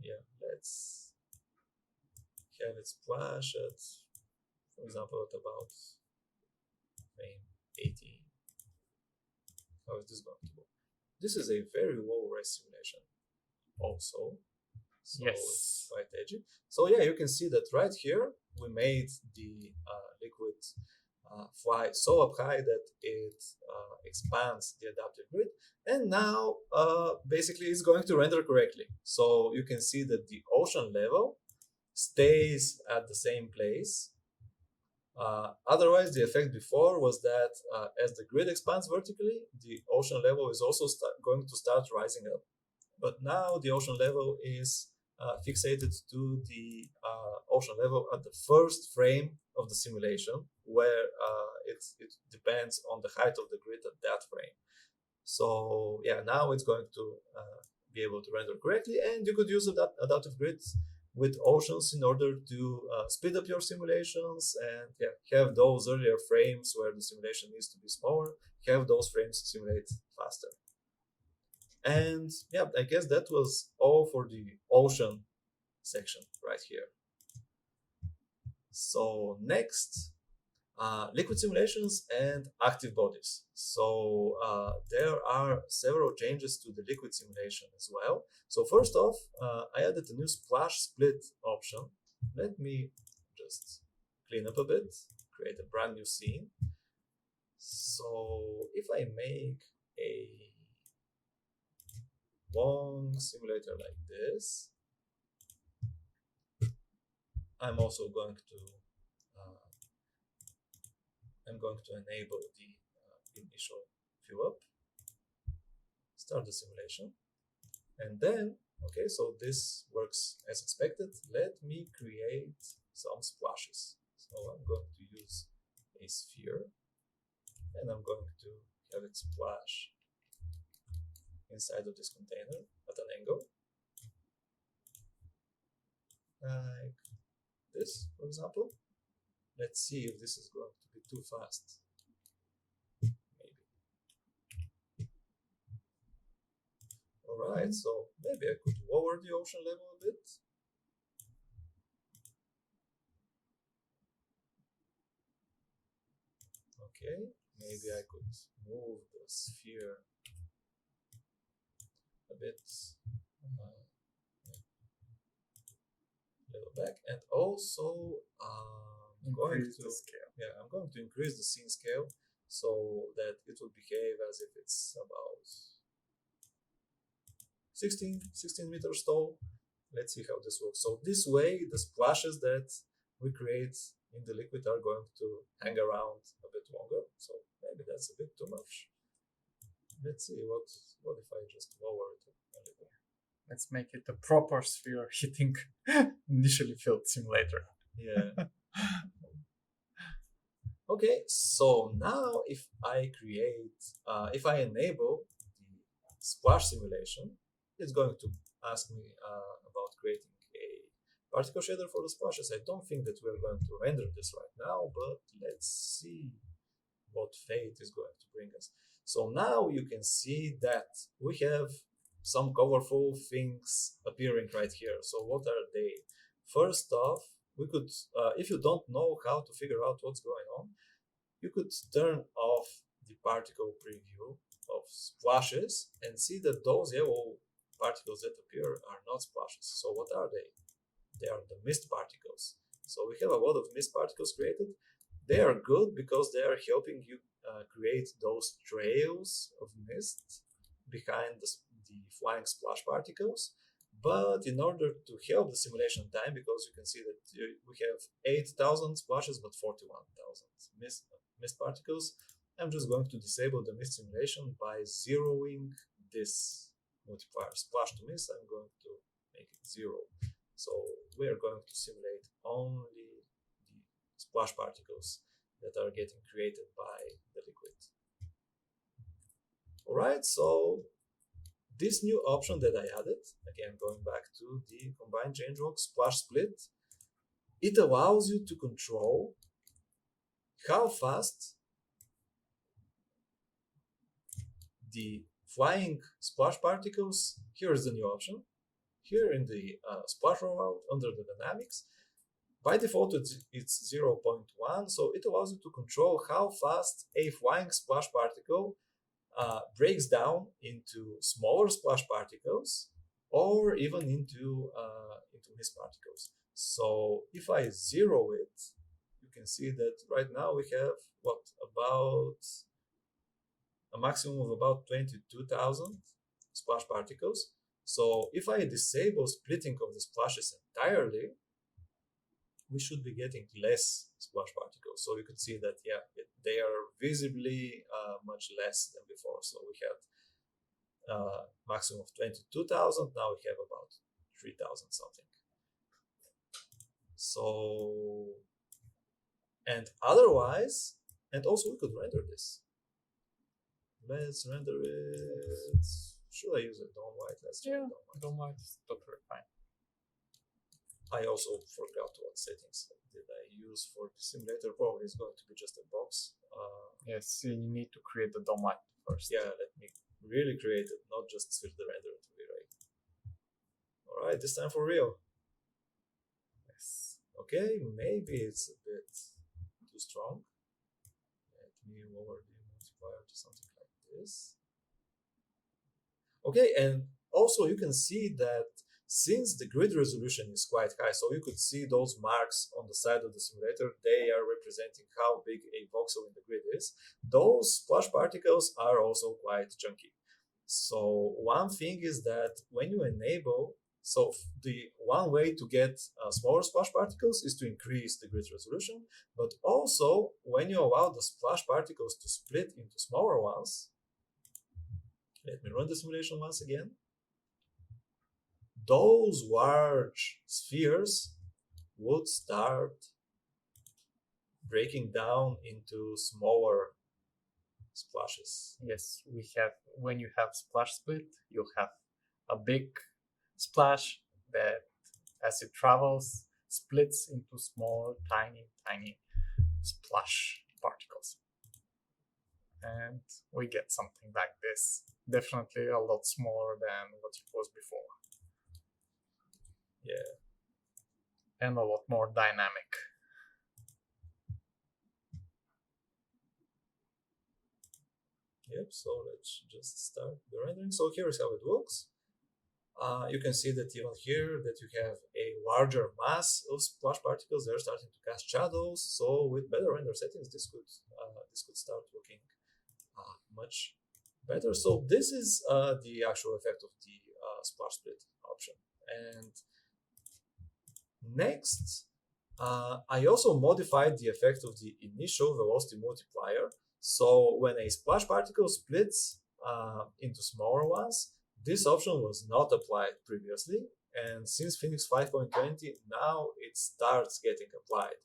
Yeah, let's have it splash at, for example, at about frame 18. How is this going to go? This is a very low res simulation also. So it's quite edgy. So you can see that right here we made the liquid fly so up high that it expands the adaptive grid, and now basically it's going to render correctly. So you can see that the ocean level stays at the same place. Otherwise, the effect before was that as the grid expands vertically, the ocean level is also going to start rising up. But now the ocean level is fixated to the ocean level at the first frame of the simulation, where it depends on the height of the grid at that frame. So now it's going to be able to render correctly, and you could use adaptive grids with oceans in order to speed up your simulations and have those earlier frames where the simulation needs to be smaller, have those frames simulate faster. And I guess that was all for the ocean section right here. So next, liquid simulations and active bodies. So there are several changes to the liquid simulation as well. So first off, I added a new splash split option. Let me just clean up a bit, create a brand new scene. So if I make a long simulator like this, I'm also going to enable the initial fill up, start the simulation, and then so this works as expected. Let me create some splashes. So I'm going to use a sphere, and I'm going to have it splash inside of this container at an angle, like this, for example. Let's see if this is going to be too fast. Maybe. right? So maybe I could lower the ocean level a bit. Okay, maybe I could move the sphere a bit little back, and also I'm going to increase the scene scale so that it will behave as if it's about 16 meters tall. Let's see how this works. So this way, the splashes that we create in the liquid are going to hang around a bit longer. So maybe that's a bit too much. Let's see what if I just lower it a little. Let's make it a proper sphere hitting initially filled simulator. Yeah. Okay, so now if I enable the splash simulation, it's going to ask me about creating a particle shader for the splashes. I don't think that we're going to render this right now, but let's see what fate is going to bring us. So now you can see that we have some colorful things appearing right here. So what are they? First off, we could, if you don't know how to figure out what's going on, you could turn off the particle preview of splashes and see that those yellow particles that appear are not splashes. So what are they? They are the mist particles. So we have a lot of mist particles created. They are good because they are helping you create those trails of mist behind the flying splash particles. But in order to help the simulation time, because you can see that we have 8,000 splashes but 41,000 mist particles, I'm just going to disable the mist simulation by zeroing this multiplier splash to mist. I'm going to make it 0. So we are going to simulate only the splash particles that are getting created by the liquid. Alright, so this new option that I added, again going back to the combined changelog splash split, it allows you to control how fast the flying splash particles, here is the new option, here in the splash rollout under the dynamics, by default it's 0.1, so it allows you to control how fast a flying splash particle breaks down into smaller splash particles or even into mist particles. So if I zero it, you can see that right now we have about a maximum of about 22,000 splash particles. So if I disable splitting of the splashes entirely, we should be getting less splash particles. So you could see that, yeah, they are visibly much less than before. So we had maximum of 22,000. Now we have about 3,000 something. So, and otherwise, and also we could render this. Let's render it. Should I use a DOM white? Let's try DOM white is totally fine. I also forgot what settings did I use for the simulator. Probably it's going to be just a box. Yes, you need to create the DOM white first. Yeah, let me really create it, not just switch the render to V-Ray. Alright, this time for real. Yes. Okay, maybe it's a bit too strong. Let me lower the multiplier to something like this. Okay, and also you can see that since the grid resolution is quite high, so you could see those marks on the side of the simulator, they are representing how big a voxel in the grid is. Those splash particles are also quite chunky. So one thing is that when you enable, so the one way to get smaller splash particles is to increase the grid resolution, but also when you allow the splash particles to split into smaller ones, let me run the simulation once again. Those large spheres would start breaking down into smaller splashes. Yes, when you have splash split, you have a big splash that, as it travels, splits into small, tiny splash particles. And we get something like this. definitely a lot smaller than what it was before. Yeah. And a lot more dynamic. Yep, so let's just start the rendering. So here's how it looks. You can see that even here that you have a larger mass of splash particles. They're starting to cast shadows. So with better render settings, this could start looking much better. So this is the actual effect of the splash split option. And next, I also modified the effect of the initial velocity multiplier. So when a splash particle splits into smaller ones, this option was not applied previously, and since Phoenix 5.20, now it starts getting applied.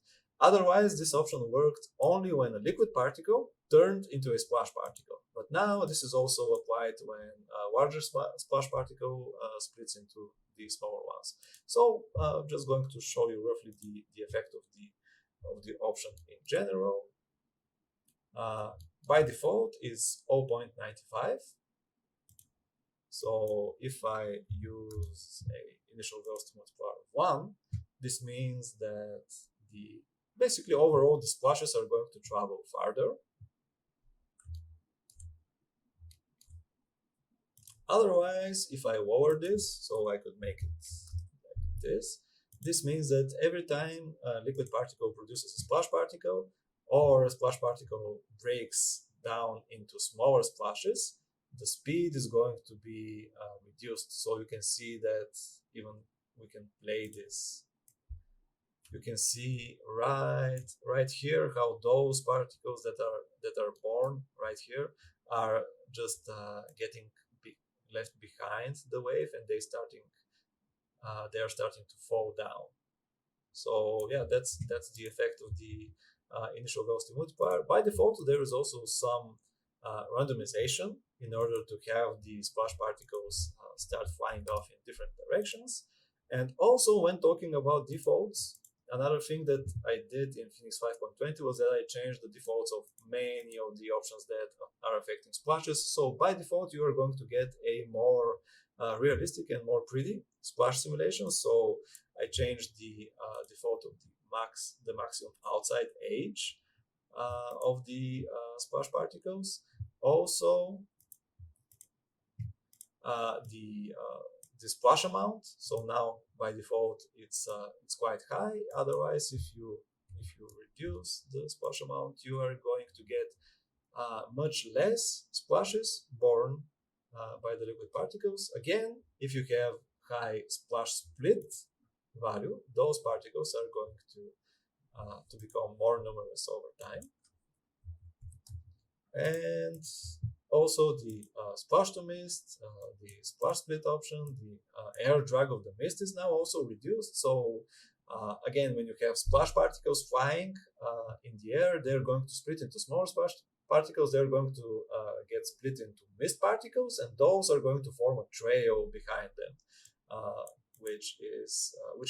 Otherwise, this option worked only when a liquid particle turned into a splash particle. But now this is also applied when a larger splash particle splits into the smaller ones. So I'm just going to show you roughly the effect of the option in general. By default is 0.95. So if I use a initial velocity multiplier of 1, this means that basically overall the splashes are going to travel farther. Otherwise, if I lower this, so I could make it like this means that every time a liquid particle produces a splash particle, or a splash particle breaks down into smaller splashes, the speed is going to be reduced. So you can see that even we can play this. You can see right here how those particles that are born right here are just getting left behind the wave, and they are starting to fall down. So yeah, that's the effect of the initial velocity multiplier. By default, there is also some randomization in order to have the splash particles start flying off in different directions. And also, when talking about defaults, another thing that I did in Phoenix 5.20 was that I changed the defaults of many of the options that are affecting splashes. So by default, you are going to get a more realistic and more pretty splash simulation. So I changed the default of the maximum outside edge of the splash particles. Also, the splash amount. So now by default it's quite high. Otherwise, if you reduce the splash amount, you are going to get much less splashes born by the liquid particles. Again, if you have high splash split value, those particles are going to become more numerous over time. And also the splash to mist, the splash split option, the air drag of the mist is now also reduced. So again, when you have splash particles flying in the air, they're going to split into smaller splash particles. They're going to get split into mist particles, and those are going to form a trail behind them, which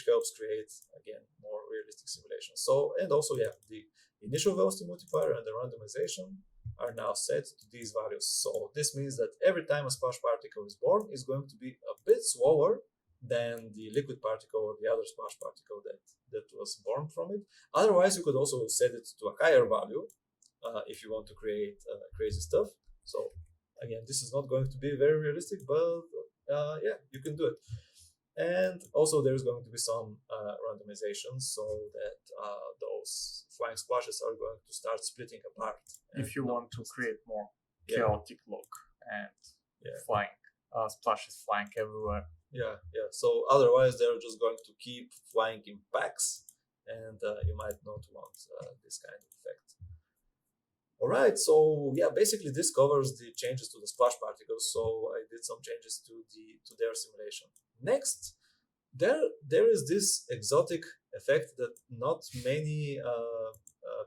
helps create, again, more realistic simulations. So, and also, yeah, the initial velocity multiplier and the randomization are now set to these values. So this means that every time a splash particle is born, is going to be a bit slower than the liquid particle or the other splash particle that was born from it. Otherwise, you could also set it to a higher value if you want to create crazy stuff. So again, this is not going to be very realistic, but yeah, you can do it. And also there's going to be some randomization so that those flying splashes are going to start splitting apart. If you want to create more chaotic look and flying splashes flying everywhere. Yeah. So otherwise they're just going to keep flying in packs, and you might not want this kind of effect. All right, so yeah, basically this covers the changes to the splash particles. So I did some changes to their simulation. Next, there is this exotic effect that not many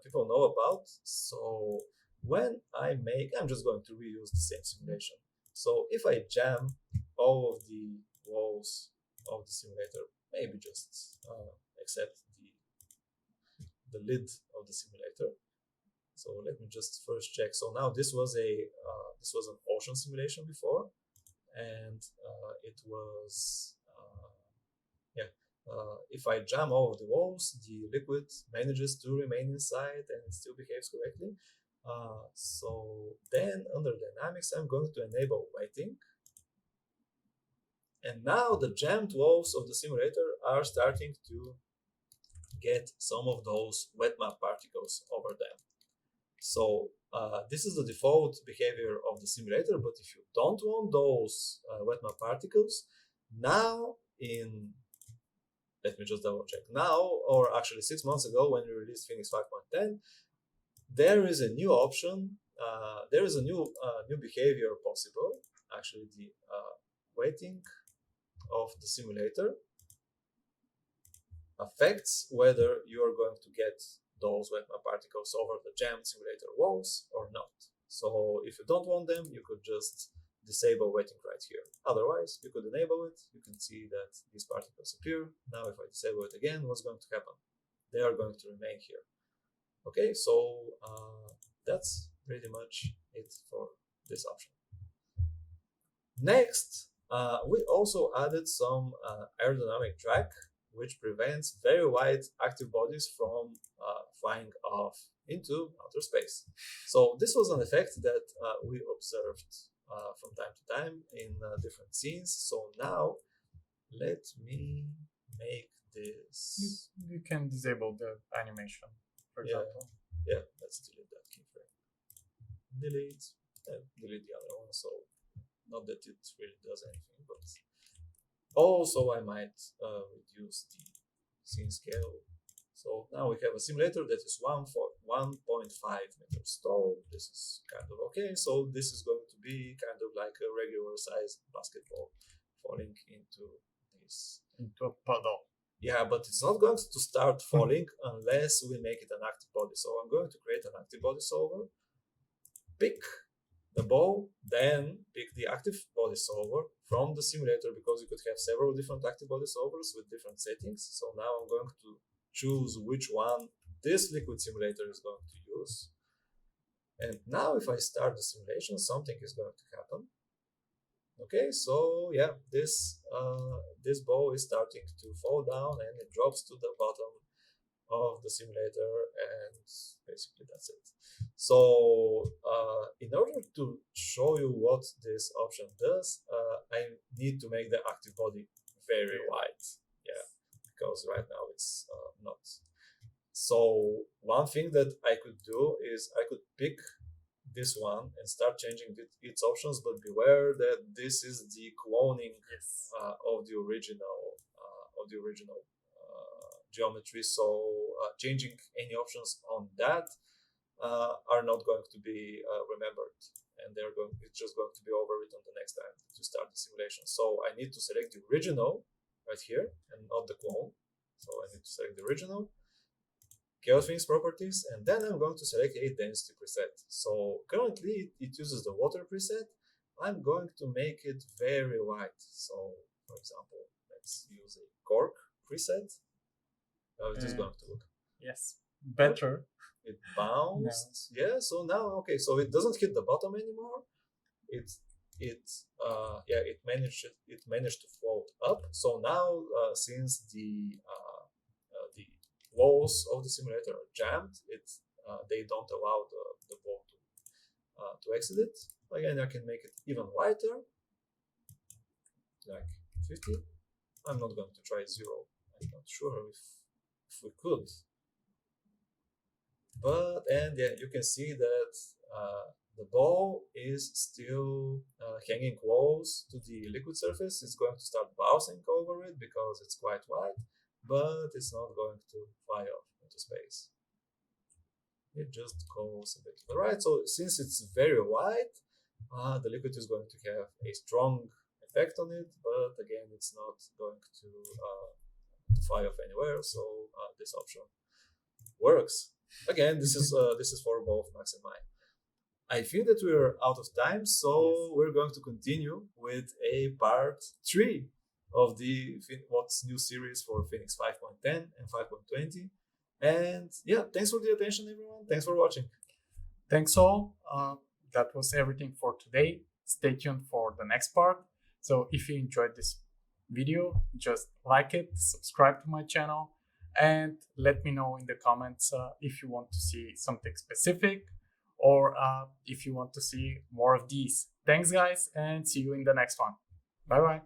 people know about. So when I'm just going to reuse the same simulation. So if I jam all of the walls of the simulator, maybe just except the lid of the simulator. So let me just first check. So now this was an ocean simulation before, and it was if I jam over the walls, the liquid manages to remain inside and it still behaves correctly. So then under dynamics, I'm going to enable wetting. And now the jammed walls of the simulator are starting to get some of those wet map particles over them. So this is the default behavior of the simulator, but if you don't want those wet map particles, now let me just double check. Now, or actually 6 months ago when we released Phoenix 5.10, there is a new option. There is a new behavior possible. Actually, the weighting of the simulator affects whether you are going to get those wet map particles over the jammed simulator walls or not. So if you don't want them, you could just disable wetting right here. Otherwise, you could enable it. You can see that these particles appear. Now, if I disable it again, what's going to happen? They are going to remain here. Okay, so that's pretty much it for this option. Next, we also added some aerodynamic drag, which prevents very wide active bodies from flying off into outer space. So this was an effect that we observed from time to time in different scenes. So now let me make this. You can disable the animation, for example. Yeah, let's delete that keyframe. Delete and delete the other one. So not that it really does anything, but also I might reduce the scene scale. So now we have a simulator that is 1.5 meters tall. This is kind of okay. So this is going to be kind of like a regular sized basketball falling into a puddle. Yeah, but it's not going to start falling unless we make it an active body. So I'm going to create an active body solver, pick the ball, then pick the active body solver from the simulator, because you could have several different active body solvers with different settings. So now I'm going to choose which one this liquid simulator is going to use. And now if I start the simulation, something is going to happen. Okay, so yeah, this ball is starting to fall down and it drops to the bottom of the simulator, and basically that's it. So in order to show you what this option does, I need to make the active body very wide. Yeah, because right now it's not. So one thing that I could do is I could pick this one and start changing its options, but beware that this is the cloning of the original geometry. So changing any options on that are not going to be remembered, and it's just going to be overwritten the next time to start the simulation. So I need to select the original right here and not the clone. So I need to select the original, Chaos Phoenix properties, and then I'm going to select a density preset. So currently it uses the water preset. I'm going to make it very wide. So for example, let's use a cork preset. How is this going to look? Yes, better. It bounced. No. Yeah, so now okay, so it doesn't hit the bottom anymore. It managed to float up. So now since the walls of the simulator are jammed, they don't allow the ball to exit it. Again, I can make it even wider, like 50. I'm not going to try 0. I'm not sure if we could. But, and yeah, you can see that the ball is still hanging close to the liquid surface. It's going to start bouncing over it because it's quite wide, but it's not going to fly off into space. It just goes a bit to the right. So since it's very wide, the liquid is going to have a strong effect on it, but again, it's not going to fly off anywhere. So this option works. Again, this is for both Max and mine. I feel that we're out of time, so we're going to continue with a part 3 of the What's New series for Phoenix 5.10 and 5.20. And yeah, thanks for the attention, everyone. Thanks for watching. Thanks all. That was everything for today. Stay tuned for the next part. So if you enjoyed this video, just like it, subscribe to my channel, and let me know in the comments if you want to see something specific or if you want to see more of these. Thanks guys, and see you in the next one. Bye bye.